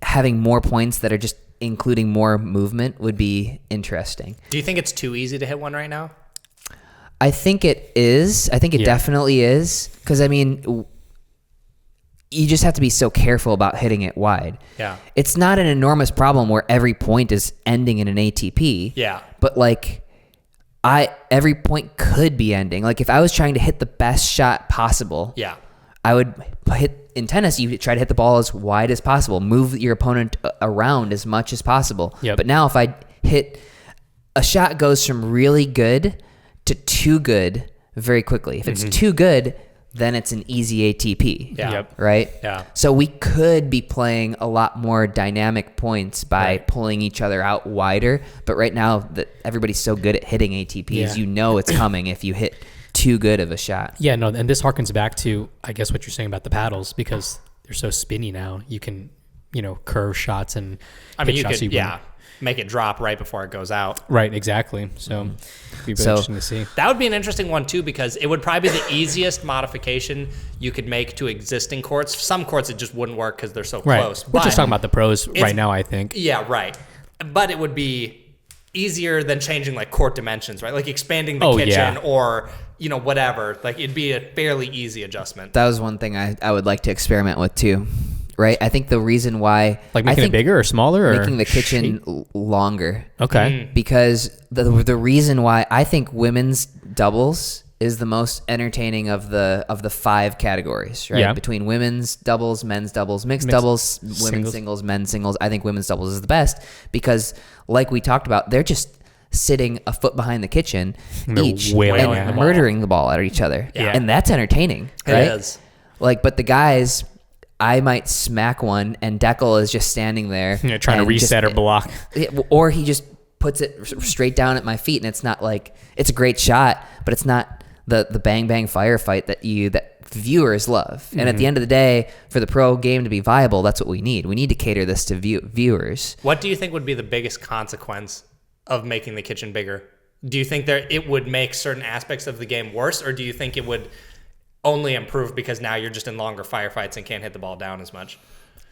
having more points that are just including more movement would be interesting. Do you think it's too easy to hit one right now? I think it is. I think it definitely is. Because, I mean, you just have to be so careful about hitting it wide. Yeah. It's not an enormous problem where every point is ending in an ATP. Yeah. But, like, every point could be ending. Like, if I was trying to hit the best shot possible, Yeah. I would hit, in tennis, you try to hit the ball as wide as possible, move your opponent around as much as possible. Yep. But now if I hit, a shot goes from really good to too good very quickly. If it's too good, then it's an easy ATP. Yeah. Yep. Right? Yeah. So we could be playing a lot more dynamic points by pulling each other out wider. But right now, that everybody's so good at hitting ATPs, you know it's coming if you hit too good of a shot. Yeah, no, and this harkens back to, I guess, what you're saying about the paddles, because they're so spinny now. You can, curve shots and hit you shots could, make it drop right before it goes out. Right, exactly. So it'd be really interesting to see. That would be an interesting one too, because it would probably be the easiest modification you could make to existing courts. Some courts it just wouldn't work because they're so close. We're just talking about the pros right now, I think. Yeah, right. But it would be easier than changing like court dimensions, right? Like expanding the kitchen or whatever. Like it'd be a fairly easy adjustment. That was one thing I would like to experiment with too. Right? I think the reason why... Like making it bigger or smaller? Or making the kitchen longer. Okay. Because the reason why I think women's doubles is the most entertaining of the 5 categories, right? Yeah. Between women's doubles, men's doubles, mixed doubles, women's singles, men's singles. I think women's doubles is the best because, like we talked about, they're just sitting a foot behind the kitchen each and murdering the ball at each other. Yeah. And that's entertaining, right? It is. Like, but the guys... I might smack one, and Deckel is just standing there. Trying to reset or block. Or he just puts it straight down at my feet, and it's not like... It's a great shot, but it's not the bang-bang firefight that viewers love. And at the end of the day, for the pro game to be viable, that's what we need. We need to cater this to viewers. What do you think would be the biggest consequence of making the kitchen bigger? Do you think it would make certain aspects of the game worse, or do you think it would... only improve because now you're just in longer firefights and can't hit the ball down as much?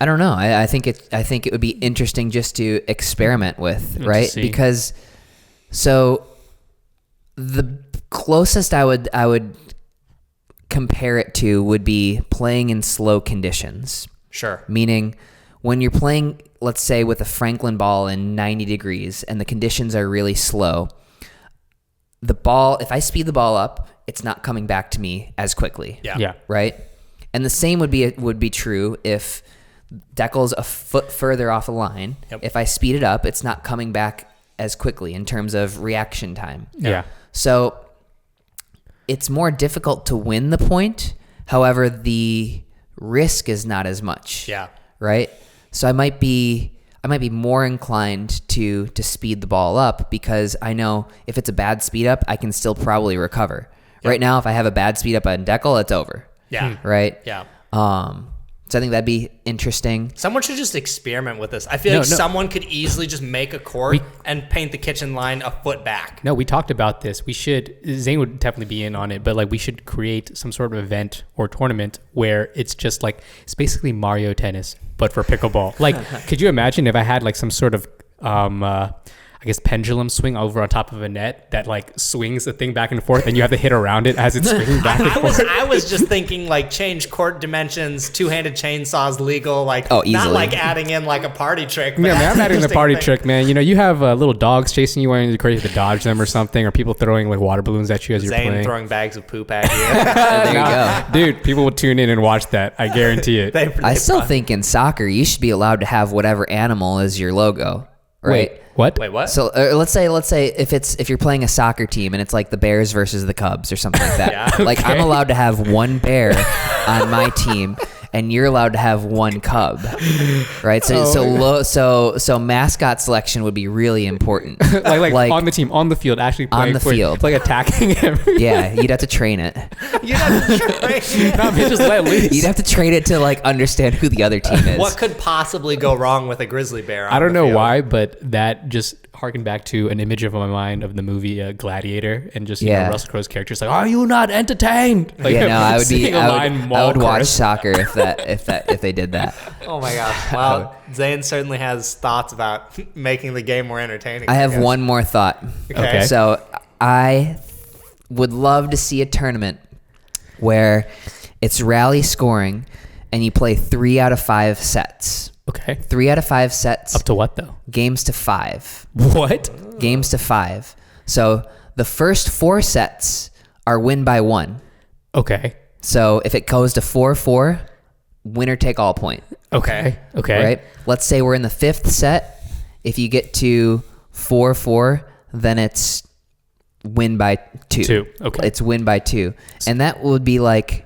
I don't know. I think it would be interesting just to experiment with, right? Because the closest I would compare it to would be playing in slow conditions. Sure. Meaning when you're playing, let's say with a Franklin ball in 90 degrees and the conditions are really slow, the ball, if I speed the ball up, it's not coming back to me as quickly. Yeah. Right? And the same would be true if Deckel's a foot further off the line. Yep. If I speed it up, it's not coming back as quickly in terms of reaction time. Yeah. So it's more difficult to win the point. However, the risk is not as much. Yeah. Right? So I might be more inclined to speed the ball up because I know if it's a bad speed up, I can still probably recover. Yep. Right now, if I have a bad speed up on Deckel, it's over. Yeah. Right? Yeah. So I think that'd be interesting. Someone should just experiment with this. I feel like someone could easily just make a court and paint the kitchen line a foot back. No, we talked about this. Zane would definitely be in on it, but like we should create some sort of event or tournament where it's just like, it's basically Mario Tennis, but for pickleball. Like, could you imagine if I had like some sort of, I guess pendulum swing over on top of a net that like swings the thing back and forth and you have to hit around it as it's swinging back and forth? I was just thinking like change court dimensions, two-handed chainsaws legal, like easily. Not like adding in like a party trick. Yeah, man, I'm adding the party trick, man. You have little dogs chasing you when you're crazy to dodge them or something, or people throwing like water balloons at you as you're Zane playing. throwing bags of poop at you. There you go. Dude, people will tune in and watch that. I guarantee it. I still think in soccer, you should be allowed to have whatever animal is your logo, right? Wait, what? Wait, what? So let's say if you're playing a soccer team and it's like the Bears versus the Cubs or something like that. Yeah. Like I'm allowed to have one bear on my team and you're allowed to have one cub, right? So mascot selection would be really important. like on the team, on the field, actually playing on the field, like attacking him. Yeah, you'd have to train it. You'd have to train. No, man, just let loose. You'd have to train it to like understand who the other team is. What could possibly go wrong with a grizzly bear? I don't know why, but that just harkened back to an image of my mind of the movie Gladiator, and just Russell Crowe's character is like, "Are you not entertained?" Like, yeah, no, I would watch chorus. soccer if they did that. Oh my gosh! Well, Zane certainly has thoughts about making the game more entertaining. I have one more thought. Okay. So would love to see a tournament where it's rally scoring and you play 3 out of 5 sets. Okay. 3 out of 5 sets. Up to what though? Games to 5. What? Games to 5. So the first 4 sets are win by 1. Okay. So if it goes to 4-4, winner take all point. Okay. Okay. Right? Let's say we're in the 5th set. If you get to 4-4, then it's win by 2. 2. Okay. It's win by 2. And that would be like,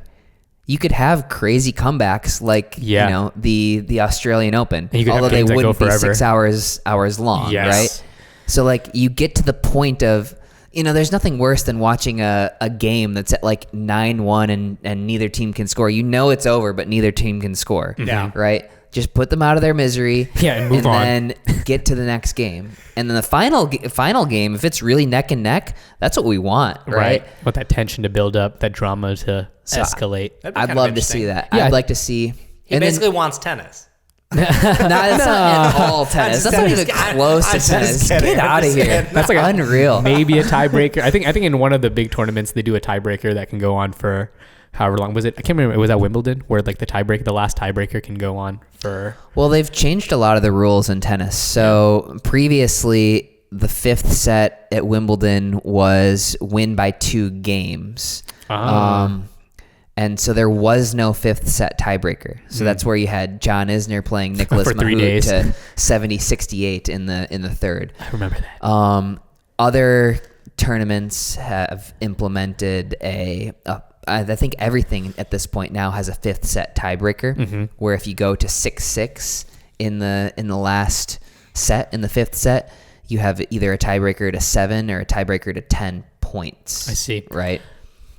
you could have crazy comebacks like, the Australian Open, you could have although they games that go wouldn't be forever. 6 hours long, Yes. right? So like you get to the point of, there's nothing worse than watching a game that's at like 9-1 and neither team can score. It's over, but neither team can score. Yeah. Right? Just put them out of their misery. Yeah, and move on. And then get to the next game. And then the final game, if it's really neck and neck, that's what we want, right? Want that tension to build up, that drama to escalate. That'd be I'd kind of love to interesting. see that. Yeah. I'd like to see. He basically wants tennis. That's not at all tennis. That's not even close to I'm just tennis. kidding. Get I'm out of just here. kidding. That's like unreal. Maybe a tiebreaker. I think in one of the big tournaments they do a tiebreaker that can go on for however long. Was it? I can't remember. It was at Wimbledon where like the last tiebreaker can go on for. Well, they've changed a lot of the rules in tennis. So previously, the 5th set at Wimbledon was win by 2 games. And so there was no 5th set tiebreaker. So that's where you had John Isner playing Nicholas For 3 Mahut days. to 70-68 in the 3rd. I remember that. Other tournaments have implemented I think everything at this point now has a 5th set tiebreaker, where if you go to 6-6 in the last set, in the 5th set, you have either a tiebreaker to 7 or a tiebreaker to 10 points. I see. Right?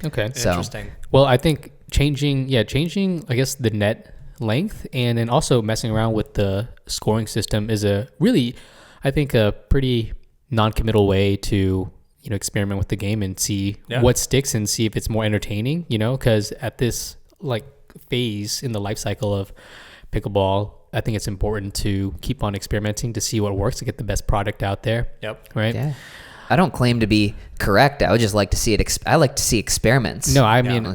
Okay. So- Interesting. Well, I think changing, I guess the net length and then also messing around with the scoring system is a pretty non-committal way to, experiment with the game and see what sticks and see if it's more entertaining, because at this like phase in the life cycle of pickleball, I think it's important to keep on experimenting to see what works to get the best product out there. Yep. Right. Yeah. I don't claim to be correct. I would just like to see it. I like to see experiments. No, I mean,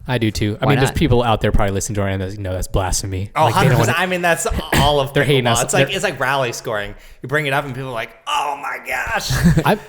I do too. I Why mean, there's not? people out there probably listening to our end that's, that's blasphemy. Oh, Like, they don't 100%. wanna- I mean, that's all of They're hating pickleball. us. It's like rally scoring. You bring it up and people are like, "Oh my gosh!"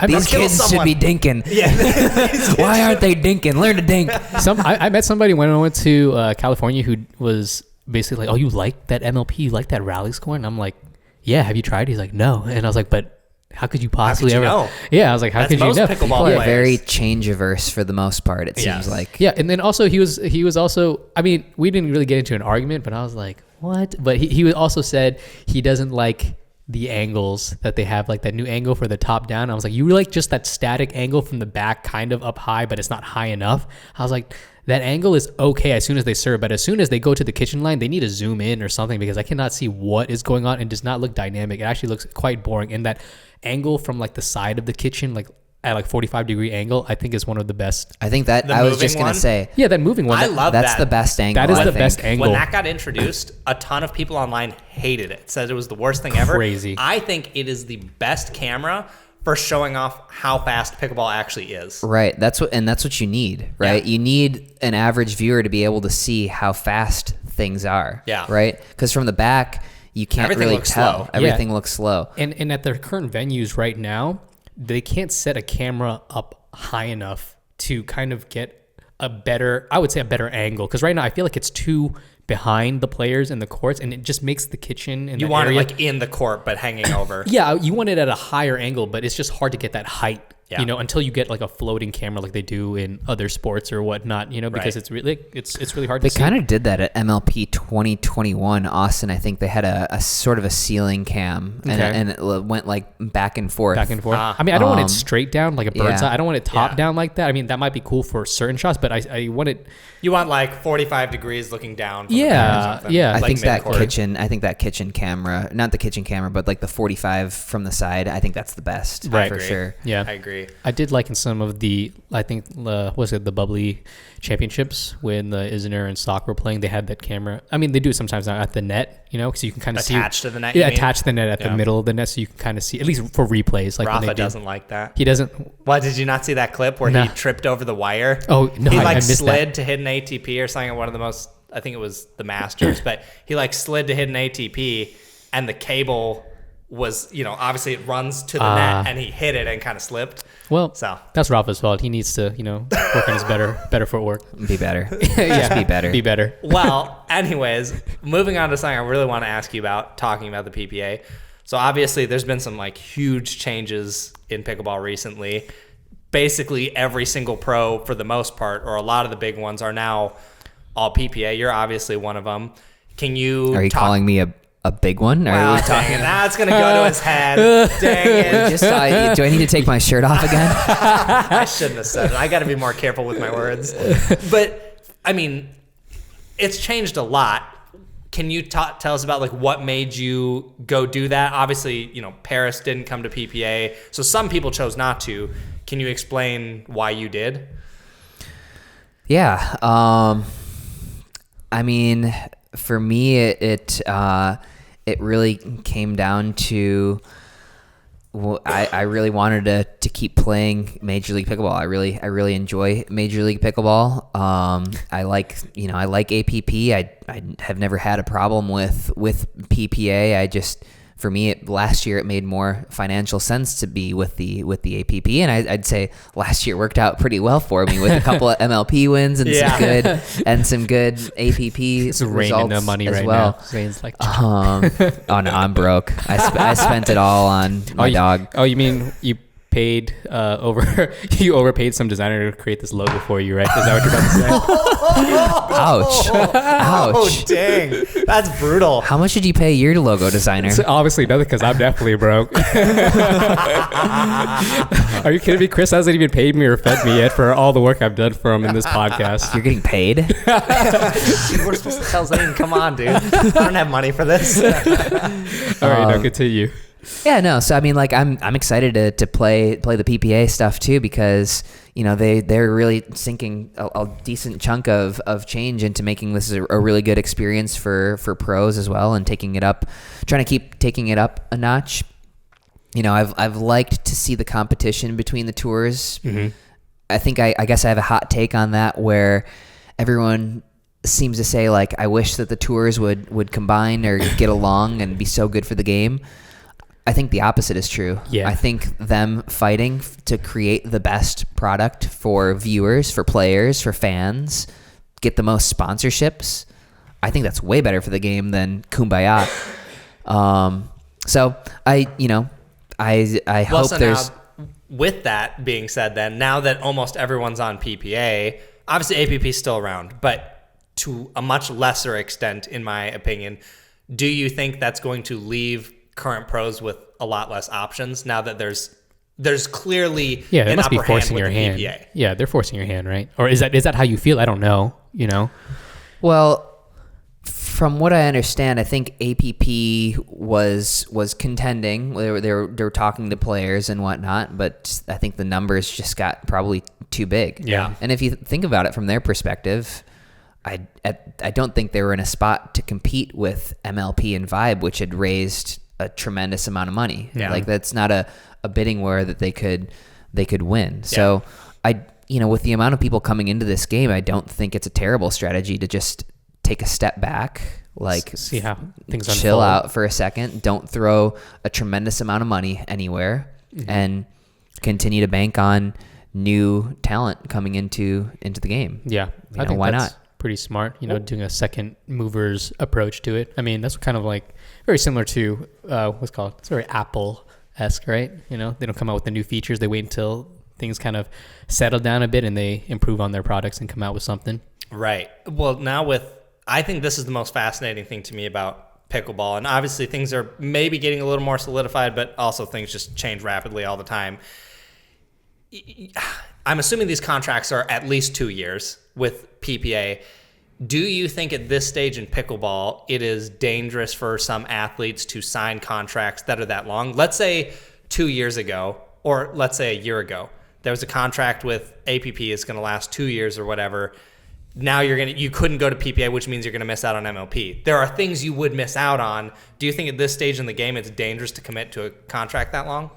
These kill kids should someone. be dinking. Yeah. Why aren't they dinking? Learn to dink. I met somebody when I went to California who was basically like, "Oh, you like that MLP? You like that rally score?" And I'm like, "Yeah, have you tried?" He's like, "No," and I was like, "But how could you possibly you ever?" know? Yeah, I was like, "How That's could you most know?" pickleball People are players. very change averse for the most part. It Yes. seems like. Yeah, and then also he was also. I mean, we didn't really get into an argument, but I was like, "What?" But he also said he doesn't like the angles that they have, like that new angle for the top down. I was like, "You like just that static angle from the back, kind of up high, but it's not high enough." I was like, that angle is okay as soon as they serve, but as soon as they go to the kitchen line, they need to zoom in or something because I cannot see what is going on and does not look dynamic. It actually looks quite boring. And that angle from like the side of the kitchen, like at like 45-degree angle, I think is one of the best. I think that The I was moving just gonna one? say Yeah, that moving one. I that- love that's that. the best angle. That is I the think. best angle. When that got introduced, a ton of people online hated it. Said it was the worst thing ever. Crazy. I think it is the best camera for showing off how fast pickleball actually is. Right. That's what you need, right? Yeah. You need an average viewer to be able to see how fast things are. Yeah. Right? Because from the back, you can't Everything really looks tell. slow. Everything looks slow. And at their current venues right now, they can't set a camera up high enough to kind of get a better angle. Because right now I feel like it's too behind the players in the courts, and it just makes the kitchen and You the want area, it like in the court, but hanging over. yeah, you want it at a higher angle, but it's just hard to get that height. Yeah. Until you get like a floating camera like they do in other sports or whatnot, because Right. it's really hard They to see. kind of did that at MLP 2021 Austin. I think they had a sort of a ceiling cam, and, Okay. and it went like back and forth. back and forth. I mean, I don't want it straight down like a bird's yeah. eye. I don't want it top Yeah. down like that. I mean, that might be cool for certain shots, but I want it. You want like 45 degrees looking down. From the Yeah, bar or something. yeah. I Like think that mid-court. kitchen camera, not the kitchen camera, but like the 45 from the side. I think that's the best Right. for agree. sure. Yeah. I agree. agree. I did like in some of the, I think, was it the Bubbly Championships when the Isner and Stock were playing? They had that camera. I mean, they do it sometimes now at the net, you know, because you can kind of see. Attached to the net, Yeah, you mean? attach the net at the middle of the net so you can kind of see, at least for replays. Like when Rafa they doesn't like that. He doesn't. Why, did you not see that clip where Nah. he tripped over the wire? Oh, no, he I like missed slid that. to hit an ATP or something at one of the most, I think it was the Masters, but he like slid to hit an ATP and the cable was, you know, obviously it runs to the net and he hit it and kind of slipped. Well, So that's Rafa's fault. He needs to, you know, work on his better footwork. Be better. Just be better. Be better. well, anyways, moving on to something I really want to ask you about, talking about the PPA. So obviously there's been some like huge changes in pickleball recently. Basically every single pro for the most part, or a lot of the big ones, are now all PPA. You're obviously one of them. Can you Are you calling me a big one? Wow, Are we dang it. Now it's going to go to his head. Dang it. just do I need to take my shirt off again? I shouldn't have said it. I got to be more careful with my words. But, I mean, it's changed a lot. Can you tell us about like what made you go do that? Obviously, you know, Paris didn't come to PPA, so some people chose not to. Can you explain why you did? Yeah. I mean, for me, it really came down to I really wanted to keep playing Major League Pickleball. I really enjoy Major League Pickleball. I like APP. I have never had a problem with PPA. For me, last year it made more financial sense to be with the APP, and I'd say last year worked out pretty well for me with a couple of MLP wins and some good APP It's raining results the money as right well. now. Zane's like, Oh no, I'm broke. I spent it all on my dog. Oh, you mean you paid you overpaid some designer to create this logo for you, right? Is that what you're about to say? Ouch! Ouch! Oh, dang. That's brutal. How much did you pay your logo designer? So obviously nothing, because I'm definitely broke. Are you kidding me? Chris hasn't even paid me or fed me yet for all the work I've done for him in this podcast. You're getting paid? We're supposed to tell Zane, come on, dude. I don't have money for this. All right, now continue. Yeah, no. So I mean, like, I'm excited to play the PPA stuff too, because you know they're really sinking a decent chunk of change into making this a really good experience for pros as well, and trying to keep taking it up a notch. You know, I've liked to see the competition between the tours. Mm-hmm. I think I guess I have a hot take on that, where everyone seems to say like, I wish that the tours would combine or get along and be so good for the game. I think the opposite is true. Yeah. I think them fighting to create the best product for viewers, for players, for fans, get the most sponsorships, I think that's way better for the game than Kumbaya. So I hope so there's... Now, with that being said, then, now that almost everyone's on PPA, obviously APP is still around, but to a much lesser extent, in my opinion, do you think that's going to leave current pros with a lot less options now that there's clearly They an must be upper forcing hand your with the hand. PPA? Yeah, they're forcing your hand, right? Or is that how you feel? I don't know. You know. Well, from what I understand, I think APP was contending. They were talking to players and whatnot, but I think the numbers just got probably too big. Yeah. And if you think about it from their perspective, I don't think they were in a spot to compete with MLP and Vibe, which had raised a tremendous amount of money. Yeah. Like, that's not a bidding war that they could win. So with the amount of people coming into this game, I don't think it's a terrible strategy to just take a step back, like See how things chill unfold. out for a second. Don't throw a tremendous amount of money anywhere, and continue to bank on new talent coming into the game. Yeah, I think why that's not? pretty smart. You know, doing a second movers approach to it. I mean, that's kind of like very similar to what's called. It's very Apple-esque, right? You know, they don't come out with the new features. They wait until things kind of settle down a bit and they improve on their products and come out with something. Right. Well, now I think this is the most fascinating thing to me about pickleball, and obviously things are maybe getting a little more solidified, but also things just change rapidly all the time. I'm assuming these contracts are at least 2 years with PPA. Do you think at this stage in pickleball, it is dangerous for some athletes to sign contracts that are that long? Let's say 2 years ago, or let's say a year ago, there was a contract with APP, it's going to last 2 years or whatever. Now you couldn't go to PPA, which means you're going to miss out on MLP. There are things you would miss out on. Do you think at this stage in the game it's dangerous to commit to a contract that long?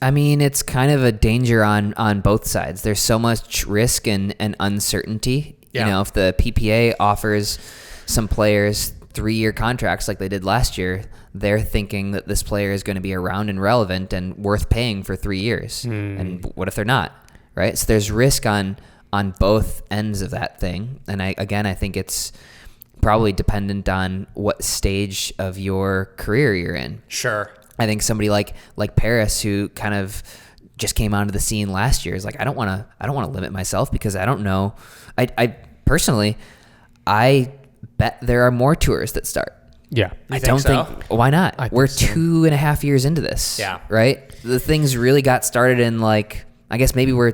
I mean, it's kind of a danger on both sides. There's so much risk and uncertainty. Yeah. You know, if the PPA offers some players 3-year contracts like they did last year, they're thinking that this player is going to be around and relevant and worth paying for 3 years. And what if they're not? Right? So there's risk on both ends of that thing. And I think it's probably dependent on what stage of your career you're in. Sure. I think somebody like Paris, who kind of just came onto the scene last year, is like, I don't want to limit myself because I don't know. I personally, I bet there are more tours that start. Yeah. I don't think why not? We're 2.5 years into this. Yeah. Right? The things really got started in, like, I guess maybe we're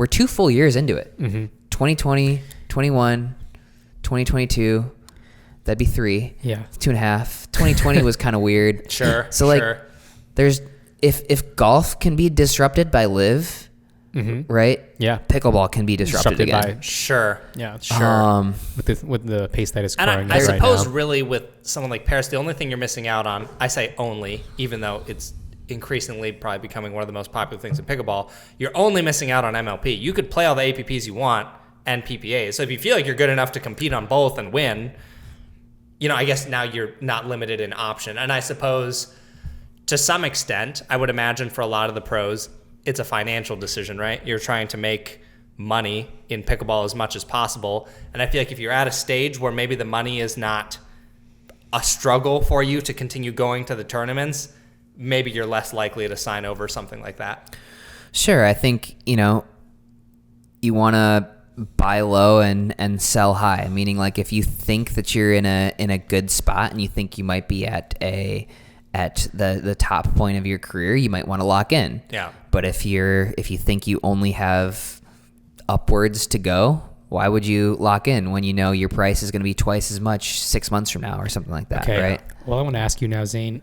2 full years into it. 2020, 21, 2022. That'd be 3. Yeah. 2.5. 2020 was kind of weird. Sure. So like, there's if golf can be disrupted by live, right? Yeah. Pickleball can be disrupted again. by Sure. yeah. Sure. With the pace that is And growing I right suppose now. really with someone like Paris, the only thing you're missing out on, I say only, even though it's increasingly probably becoming one of the most popular things in pickleball, you're only missing out on MLP. You could play all the APPs you want and PPAs. So if you feel like you're good enough to compete on both and win, I guess now you're not limited in option. And I suppose to some extent, I would imagine for a lot of the pros, it's a financial decision, right? You're trying to make money in pickleball as much as possible. And I feel like if you're at a stage where maybe the money is not a struggle for you to continue going to the tournaments, maybe you're less likely to sign over something like that. Sure. I think, you want to buy low and sell high, meaning like if you think that you're in a good spot and you think you might be at the top point of your career, you might want to lock in. Yeah. But if you think you only have upwards to go, why would you lock in when you know your price is going to be twice as much 6 months from now or something like that, right? Well, I want to ask you now, Zane,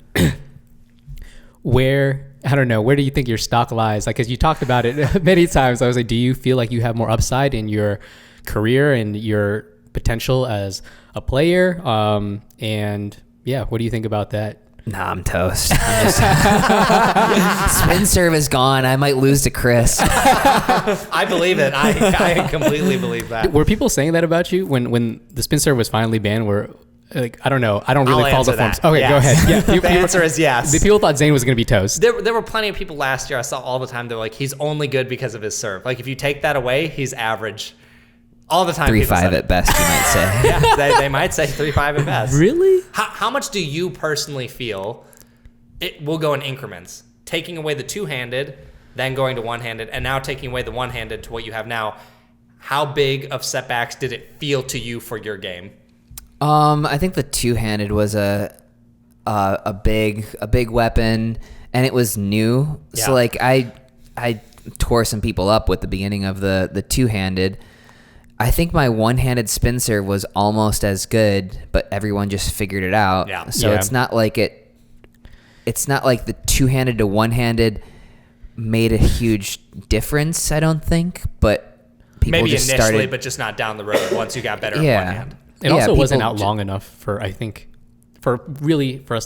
where do you think your stock lies? Like, because you talked about it many times. I was like, do you feel like you have more upside in your career and your potential as a player? And yeah, what do you think about that? Nah, I'm toast. Spin serve is gone. I might lose to Chris. I believe it. I completely believe that. Were people saying that about you when the spin serve was finally banned? Like, I don't know. I don't really I'll follow the answer forms. that. Okay, Yes. go ahead. Yeah, The answer is yes. The people thought Zane was going to be toast. There were plenty of people last year I saw all the time. They're like, he's only good because of his serve. Like, if you take that away, he's average. All the time. 3-5 at best, you might say. Yeah, they might say 3-5 at best. Really? How much do you personally feel? It will go in increments. Taking away the two-handed, then going to one-handed, and now taking away the one-handed to what you have now. How big of setbacks did it feel to you for your game? I think the two-handed was a big weapon, and it was new. Yeah. So like I tore some people up with the beginning of the two-handed. I think my one-handed spin serve was almost as good, but everyone just figured it out. Yeah. So Yeah. it's not like the two-handed to one-handed made a huge difference, I don't think, but people Maybe just initially, started. but just not down the road once you got better Yeah. at one hand. It also wasn't people out long enough for us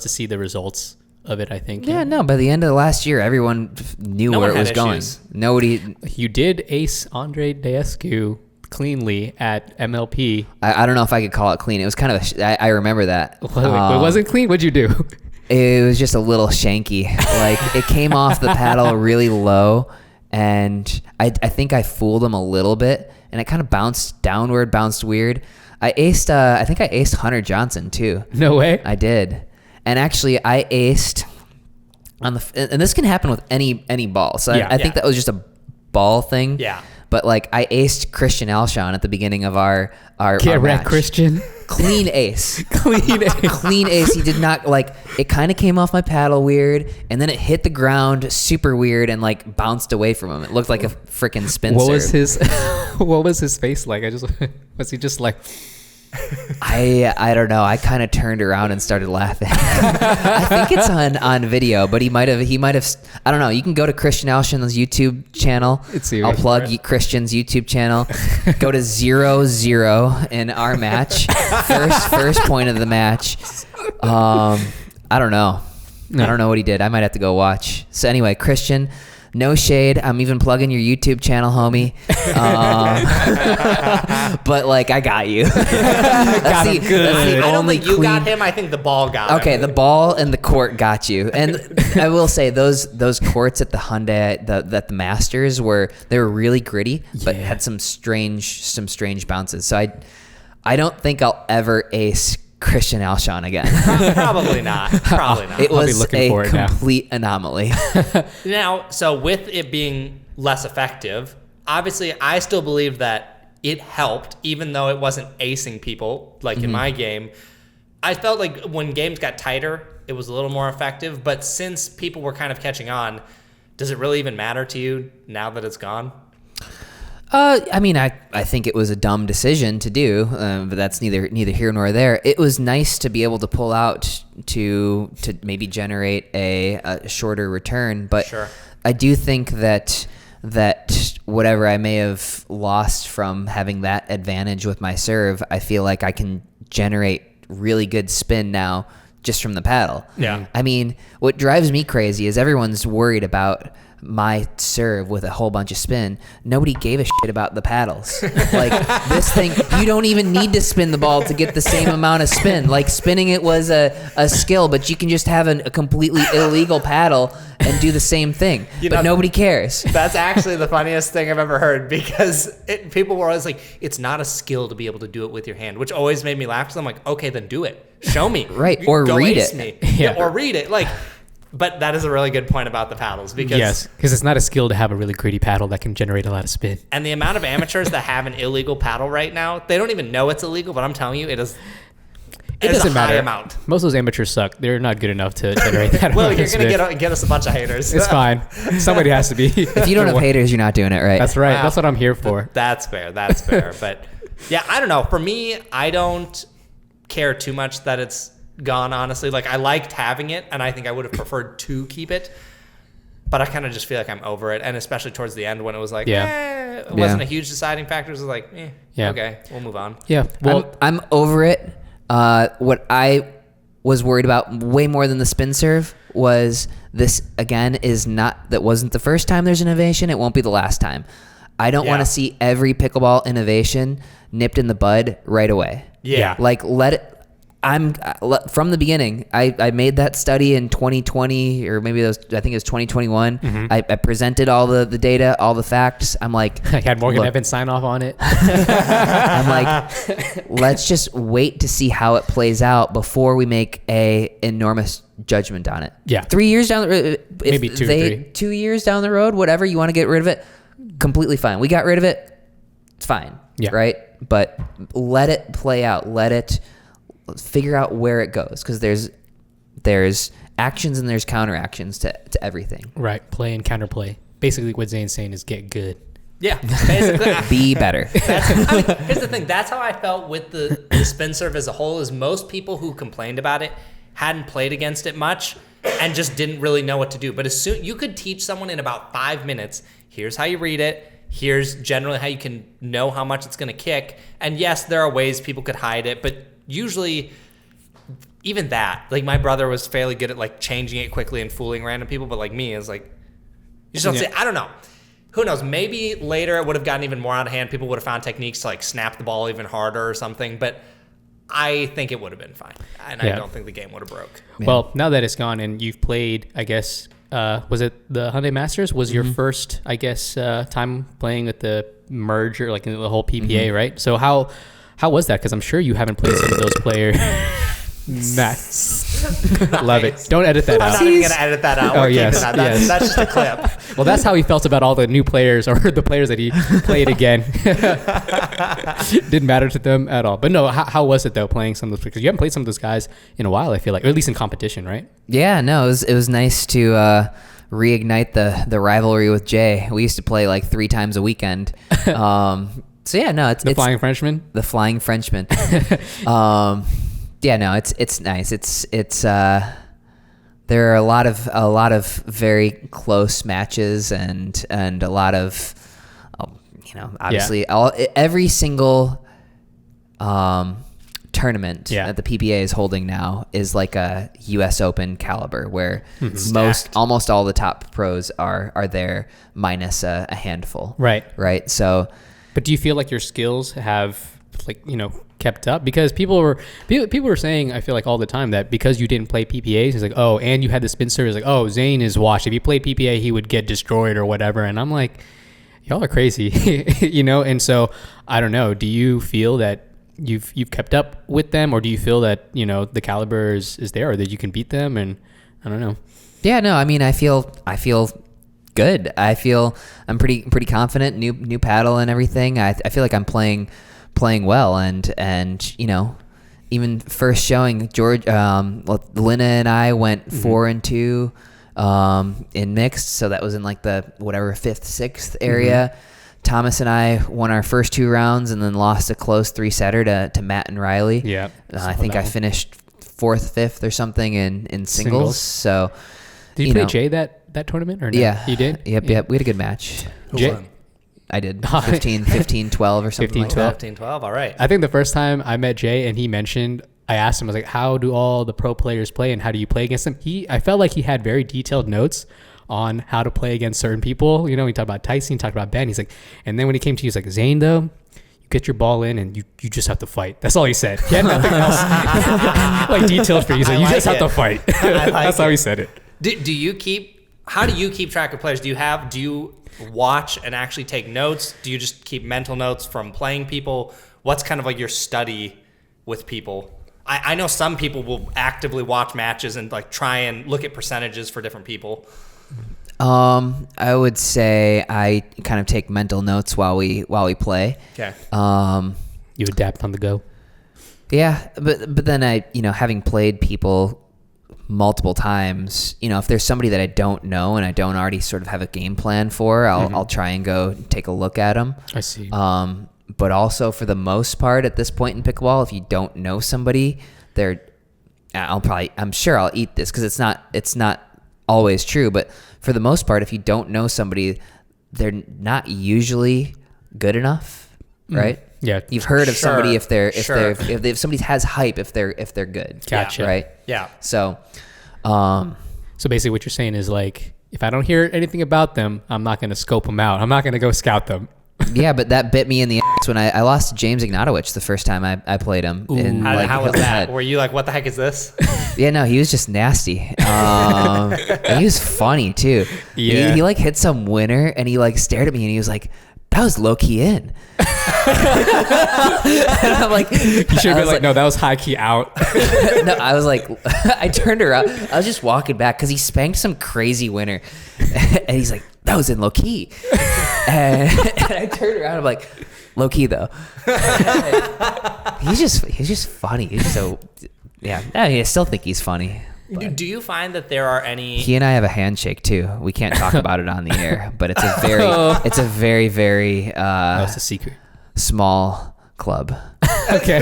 to see the results of it, I think. Yeah, no, by the end of the last year, everyone knew No where one it was had going. issues. Nobody. You did ace Andre Deescu cleanly at MLP. I don't know if I could call it clean. It was kind of. I remember that. It wasn't clean. What'd you do? It was just a little shanky. Like it came off the paddle really low, and I think I fooled him a little bit, and it kind of bounced downward, bounced weird. I aced. I think I aced Hunter Johnson too. No way. I did, and actually I aced on and this can happen with any ball. So Yeah. I think that was just a ball thing. Yeah. But like I aced Christian Alshon at the beginning of our Get wrecked, match. Christian. Clean ace. Clean ace. Clean ace. He did not like it. Kind of came off my paddle weird, and then it hit the ground super weird and like bounced away from him. It looked like a freaking spin serve. What was his face like? Was he just like? I don't know. I kind of turned around and started laughing. I think it's on video, but he might have. I don't know. You can go to Christian Alshan's YouTube channel. I'll plug Christian's YouTube channel. Go to 0-0 in our match. First point of the match. I don't know. I don't know what he did. I might have to go watch. So anyway, Christian. No shade. I'm even plugging your YouTube channel, homie. But like, I got you. That's the I don't only think you clean- got him. I think the ball got him. Okay, the ball and the court got you. And I will say those courts at the Hyundai, the Masters, they were really gritty, but had some strange bounces. So I don't think I'll ever ace Christian Alshan again. Probably not. It was a complete anomaly. Now, so with it being less effective, obviously I still believe that it helped, even though it wasn't acing people like in my game. I felt like when games got tighter, it was a little more effective. But since people were kind of catching on, does it really even matter to you now that it's gone? I mean, I think it was a dumb decision to do, but that's neither here nor there. It was nice to be able to pull out to maybe generate a shorter return, but Sure. I do think that whatever I may have lost from having that advantage with my serve, I feel like I can generate really good spin now just from the paddle. Yeah. I mean, what drives me crazy is everyone's worried about my serve with a whole bunch of spin. Nobody gave a shit about the paddles. Like this thing, you don't even need to spin the ball to get the same amount of spin. Like spinning it was a skill, but you can just have a completely illegal paddle and do the same thing. But nobody cares. That's actually the funniest thing I've ever heard, because people were always like, it's not a skill to be able to do it with your hand, which always made me laugh, because I'm like, okay, then do it. Show me. Right. Or Go read ace it. Me. Yeah. Or read it. Like, but that is a really good point about the paddles, because because it's not a skill to have a really gritty paddle that can generate a lot of spin. And the amount of amateurs that have an illegal paddle right now, they don't even know it's illegal, but I'm telling you, it doesn't matter. Amount. Most of those amateurs suck. They're not good enough to generate that Well, amount you're of going spin. to get us a bunch of haters. It's fine. Somebody has to be. If you don't have haters, you're not doing it right. That's right. Wow. That's what I'm here for. That's fair. But yeah, I don't know. For me, I don't care too much that it's gone, honestly. Like, I liked having it, and I think I would have preferred to keep it, but I kind of just feel like I'm over it. And especially towards the end when it was like, it wasn't a huge deciding factor. It was like, okay, we'll move on. Yeah. Well, I'm over it. What I was worried about way more than the spin serve was this, again, that wasn't the first time there's innovation. It won't be the last time. I don't want to see every pickleball innovation nipped in the bud right away. Yeah. Like, let it. From the beginning, I made that study in 2020, or maybe I think it was 2021. Mm-hmm. I presented all the data, all the facts. I'm like, I had Morgan look, Evans sign off on it. I'm like, let's just wait to see how it plays out before we make a enormous judgment on it. Yeah. 3 years down the road, Maybe 2 or 3. 2 years down the road, whatever, you want to get rid of it, completely fine. We got rid of it. It's fine. Yeah. Right. But let it play out. Let it figure out where it goes. 'Cause there's actions and there's counteractions to everything. Right. Play and counterplay. Basically what Zane's saying is get good. Yeah, basically. Be better. Here's the thing. That's how I felt with the spin serve as a whole, is most people who complained about it hadn't played against it much and just didn't really know what to do. But as soon you could teach someone in about 5 minutes, here's how you read it. Here's generally how you can know how much it's going to kick. And yes, there are ways people could hide it, but usually even that, like, my brother was fairly good at like changing it quickly and fooling random people, but like me is like, you just don't say, I don't know. Who knows? Maybe later it would have gotten even more out of hand. People would have found techniques to like snap the ball even harder or something, but I think it would have been fine. And I don't think the game would have broke. Yeah. Well, now that it's gone and you've played, I guess, was it the Hyundai Masters? Was your first, I guess, time playing with the merger, like the whole PPA, right? So how was that? Because I'm sure you haven't played some of those players. Nice. Love it. Don't edit that I'm out. not even going to edit that out. Oh, We're keeping yes, that. yes. That's just a clip. Well, that's how he felt about all the new players, or the players that he played again. Didn't matter to them at all. But no, how was it though, playing some of those? Because you haven't played some of those guys in a while, I feel like, or at least in competition, right? Yeah, no, it was nice to reignite the rivalry with Jay. We used to play like 3 times a weekend. So yeah, no, it's Flying Frenchman. the Flying Frenchman. Yeah, no, it's nice. It's there are a lot of very close matches and a lot of obviously every single tournament that the PBA is holding now is like a US Open caliber where almost all the top pros are there minus a handful. Right. So, but do you feel like your skills have kept up? Because people were saying, I feel like all the time, that because you didn't play PPAs, it's like, oh, and you had the spin serve, like, oh, Zane is washed. If he played PPA, he would get destroyed or whatever. And I'm like, y'all are crazy, And so I don't know. Do you feel that you've kept up with them, or do you feel that the caliber is there, or that you can beat them? And I don't know. Yeah, no, I mean, I feel good. I feel I'm pretty confident. New paddle and everything. I feel like I'm playing well, and even first showing, George, Lina and I went 4-2 in mixed, so that was in like the 5th, 6th area. Thomas and I won our first 2 rounds and then lost a close 3-setter to Matt and Riley. Yeah, I think I finished 4th, 5th or something in singles. So did you play Jay that tournament or no? Yeah, you did. Yep. We had a good match. Jay, I did 15, 12 or something 15, like 12. that. 15, 12. All right. I think the first time I met Jay and he mentioned, I asked him, I was like, how do all the pro players play and how do you play against them? I felt like he had very detailed notes on how to play against certain people. He talked about Tyson, he talked about Ben. He's like, and then when he came to you, he's like, Zane, though, you get your ball in and you just have to fight. That's all he said. He had nothing else like detailed for you. He's like, you just have to fight. That's how he said it. How do you keep track of players? Do you watch and actually take notes? Do you just keep mental notes from playing people? What's kind of like your study with people? I know some people will actively watch matches and like try and look at percentages for different people. I would say I kind of take mental notes while we play. Okay. You adapt on the go. Yeah, but then I, having played people multiple times, if there's somebody that I don't know and I don't already sort of have a game plan for, I'll try and go take a look at them. I see. But also for the most part at this point in pickleball, if you don't know somebody, I'm sure I'll eat this because it's not always true, but for the most part, if you don't know somebody, they're not usually good enough, right? Yeah, you've heard of somebody if somebody has hype if they're good. Gotcha. Right? Yeah. So basically, what you're saying is like, if I don't hear anything about them, I'm not going to scope them out. I'm not going to go scout them. Yeah, but that bit me in the ass when I lost to James Ignatowicz the first time I played him. How was that? Were you like, what the heck is this? Yeah, no, he was just nasty. And he was funny too. Yeah. He like hit some winner and he like stared at me and he was like, that was low key in. And I'm like, you should be like, no, that was high key out. No, I was like, I turned around. I was just walking back because he spanked some crazy winner. And he's like, that was in low key. And I turned around. I'm like, low key though. He's just funny. He's just so, yeah. I still think he's funny. Do you find that there are any? He and I have a handshake too. We can't talk about it on the air, but it's a very, very that's a secret. Small club. Okay.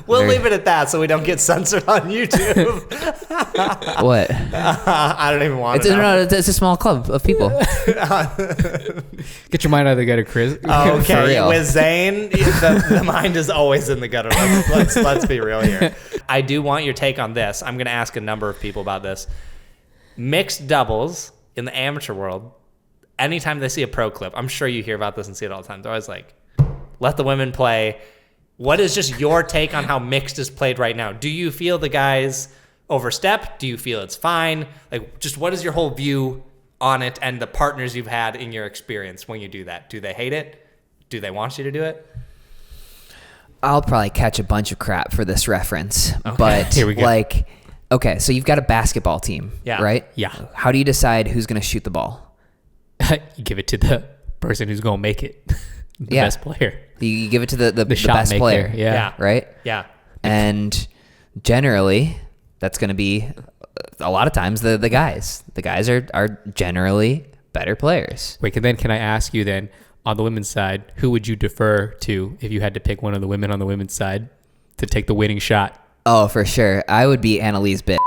We'll leave it at that so we don't get censored on YouTube. What? I don't even want to know. No, it's a small club of people. Get your mind out of the gutter, Chris. Okay, with Zane, the mind is always in the gutter. Let's be real here. I do want your take on this. I'm going to ask a number of people about this. Mixed doubles in the amateur world, anytime they see a pro clip, I'm sure you hear about this and see it all the time. They're always like, let the women play. What is just your take on how mixed is played right now? Do you feel the guys overstep? Do you feel it's fine? Like, just what is your whole view on it and the partners you've had in your experience when you do that? Do they hate it? Do they want you to do it? I'll probably catch a bunch of crap for this reference, okay. But here we go. Like, okay, so you've got a basketball team, right? Yeah. How do you decide who's going to shoot the ball? You give it to the person who's going to make it. The best player. You give it to the shot best maker. player. Yeah. Right? Yeah. And generally, that's going to be a lot of times the guys. The guys are generally better players. Wait, then can I ask you then, on the women's side, who would you defer to if you had to pick one of the women on the women's side to take the winning shot? Oh, for sure. I would be Annalise bitch.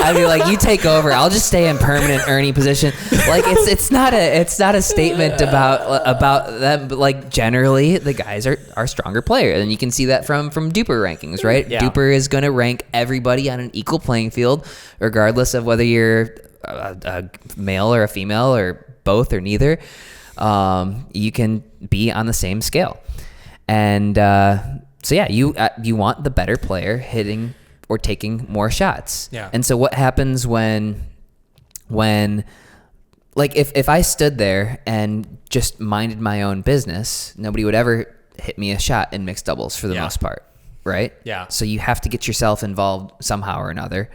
I'd be like, you take over. I'll just stay in permanent Ernie position. Like it's not a statement about them, but like generally the guys are stronger players, and you can see that from Duper rankings, right? Yeah. Duper is going to rank everybody on an equal playing field, regardless of whether you're a male or a female or both or neither. You can be on the same scale, and so yeah, you want the better player hitting or taking more shots. Yeah. And so what happens when like if I stood there and just minded my own business, nobody would ever hit me a shot in mixed doubles for the most part, right? Yeah. So you have to get yourself involved somehow or another.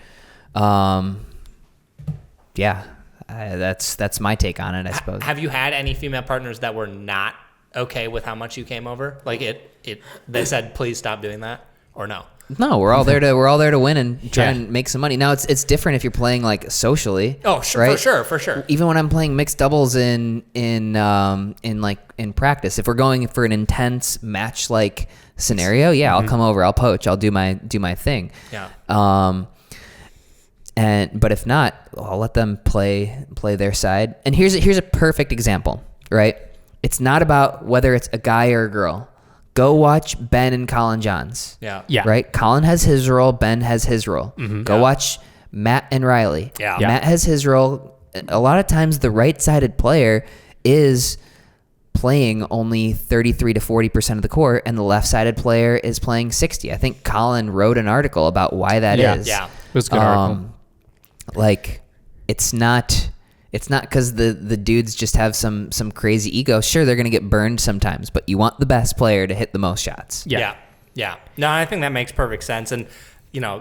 Yeah. That's my take on it, I suppose. Have you had any female partners that were not okay with how much you came over? Like they said, please stop doing that, or no? No, we're all there to win and try and make some money. Now it's different if you're playing like socially. Oh, sure, right? for sure. Even when I'm playing mixed doubles in practice, if we're going for an intense match like scenario, yeah, I'll come over, I'll poach, I'll do my thing. Yeah. But if not, I'll let them play their side. And here's a perfect example, right? It's not about whether it's a guy or a girl. Go watch Ben and Colin Johns. Yeah. Yeah. Right? Colin has his role, Ben has his role. Go watch Matt and Riley. Yeah. Matt has his role. A lot of times the right-sided player is playing only 33 to 40% of the court, and the left-sided player is playing 60. I think Colin wrote an article about why that is. Yeah. It was a good article. Like it's not because the dudes just have some crazy ego. Sure, they're gonna get burned sometimes, but you want the best player to hit the most shots. Yeah. No, I think that makes perfect sense. And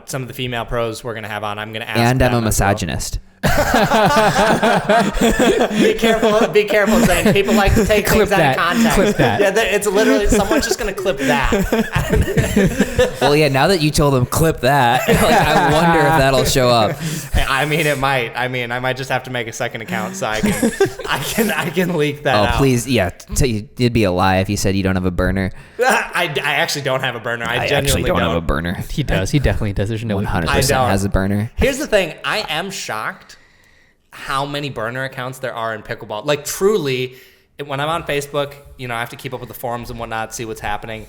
some of the female pros we're gonna have on, I'm gonna ask. And I'm them a as well. misogynist. Be careful, Zane. People like to take Clip things out of that. context. Clip that. Yeah, it's literally someone's just gonna clip that. Well, yeah. Now that you told them clip that, like, I wonder if that'll show up. I mean, it might. I might just have to make a second account so I can leak that out. Oh, please, yeah. It'd be a lie if you said you don't have a burner. I actually don't have a burner. I actually genuinely don't have a burner. He does. He definitely does. There's no 100% I don't. has a burner. Here's the thing. I am shocked how many burner accounts there are in pickleball. Like, truly, when I'm on Facebook, I have to keep up with the forums and whatnot, see what's happening.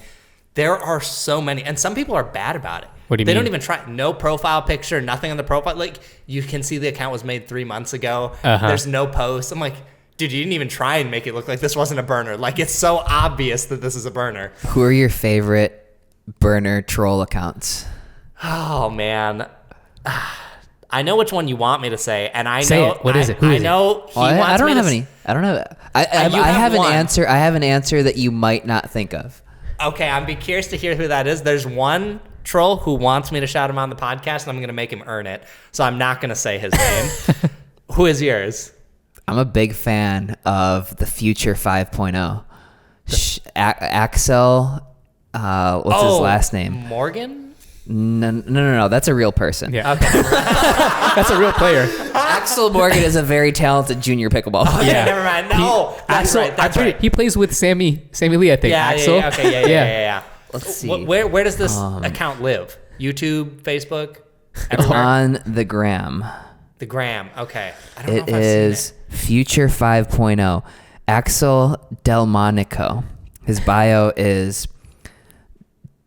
There are so many, and some people are bad about it. What do you They mean? don't even try. No profile picture, nothing on the profile. Like, you can see the account was made 3 months ago. There's no post. I'm like, dude, you didn't even try and make it look like this wasn't a burner. Like, it's so obvious that this is a burner. Who are your favorite burner troll accounts? Oh, man. I know which one you want me to say, and I Say know it. What is it? Who I is it? know he Well, wants I don't me have to any. I don't know. I you have have an one. answer. I have an answer that you might not think of. Okay, I'd be curious to hear who that is. There's one troll who wants me to shout him on the podcast, and I'm going to make him earn it. So I'm not going to say his name. Who is yours? I'm a big fan of the Future 5.0. Axel, what's his last name? Morgan? No. That's a real person. Yeah. Okay. That's a real player. Axel Morgan is a very talented junior pickleball player. Yeah, never mind. No, that's Axel, right. That's right. He plays with Sammy Lee, I think. Yeah, Axel. yeah, okay, yeah. Let's see. Where does this account live? YouTube, Facebook? It's Everywhere? on the gram. The gram. Okay. I don't know It if I've is seen Future 5.0. Axel Delmonico. His bio is: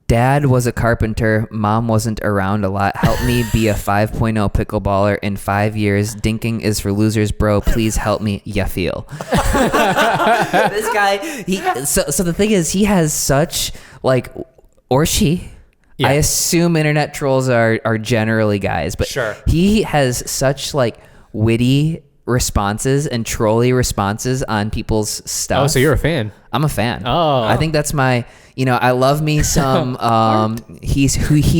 Dad was a carpenter. Mom wasn't around a lot. Help me be a 5.0 pickleballer in 5 years. Dinking is for losers, bro. Please help me. Ya feel. This guy. So the thing is, he has such or she. Yeah. I assume internet trolls are generally guys, but Sure. he has such witty responses and trolly responses on people's stuff. Oh, so you're a fan. I'm a fan. Oh. I think that's my, I love me some, he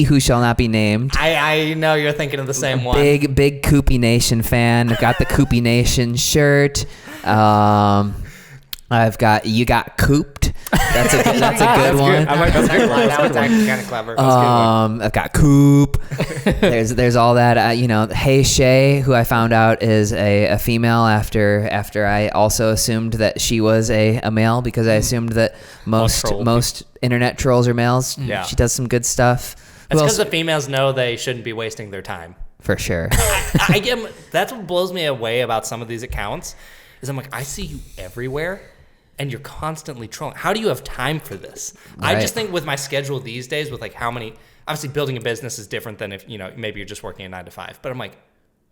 who shall not be named. I know you're thinking of the same one. Big Koopy Nation fan. Got the Koopy Nation shirt. I've got You Got Cooped. That's a good one. I like that one's actually kind of clever. That's a good one. I've got Coop. there's all that. Hey Shay, who I found out is a female after I also assumed that she was a male because I assumed that most internet trolls are males. Yeah. She does some good stuff. It's because the females know they shouldn't be wasting their time. For sure. I get that's what blows me away about some of these accounts is I'm like, I see you everywhere and you're constantly trolling. How do you have time for this? Right. I just think with my schedule these days with like how many, obviously building a business is different than if, maybe you're just working a 9 to 5, but I'm like,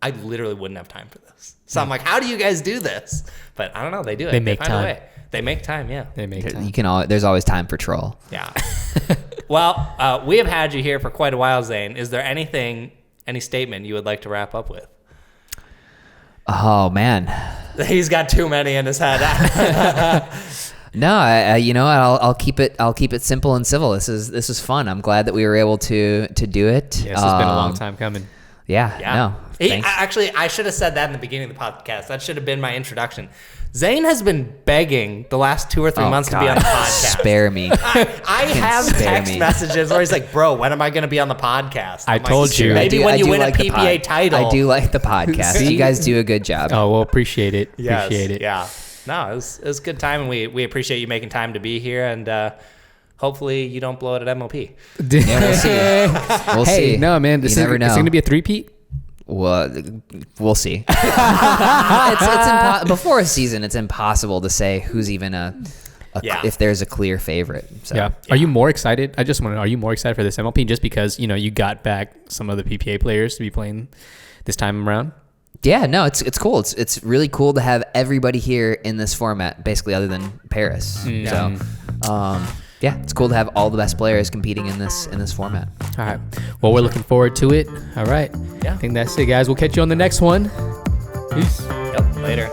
I literally wouldn't have time for this. So I'm like, how do you guys do this? But I don't know. They do it. They make find time. a way. They make time. Yeah. They make time. There's always time for troll. Yeah. Well, we have had you here for quite a while, Zane. Is there any statement you would like to wrap up with? Oh man. He's got too many in his head. No, I'll keep it simple and civil. This is fun. I'm glad that we were able to do it. Yeah, this has been a long time coming. Yeah. No. Thanks. Actually, I should have said that in the beginning of the podcast. That should have been my introduction. Zane has been begging the last 2 or 3 months to be on the podcast. Spare me. I have text messages where he's like, bro, when am I going to be on the podcast? I told you. Maybe when you win a PPA title. I do like the podcast. You guys do a good job. Oh, well, appreciate it. Yes, Appreciate it. Yeah. No, it was a good time, and we appreciate you making time to be here, and hopefully you don't blow it at MLP. Yeah, we'll see. We'll see. No, man, this You never know. It's going to be a three-peat. Well, we'll see. Before a season, it's impossible to say who's even if there's a clear favorite. So. Yeah. Are you more excited? I just want to know, are you more excited for this MLP just because, you got back some of the PPA players to be playing this time around? Yeah, no, it's cool. It's really cool to have everybody here in this format, basically, other than Paris. So, yeah, it's cool to have all the best players competing in this format. All right. Well, we're looking forward to it. All right. Yeah. I think that's it, guys. We'll catch you on the next one. Peace. Yep. Later.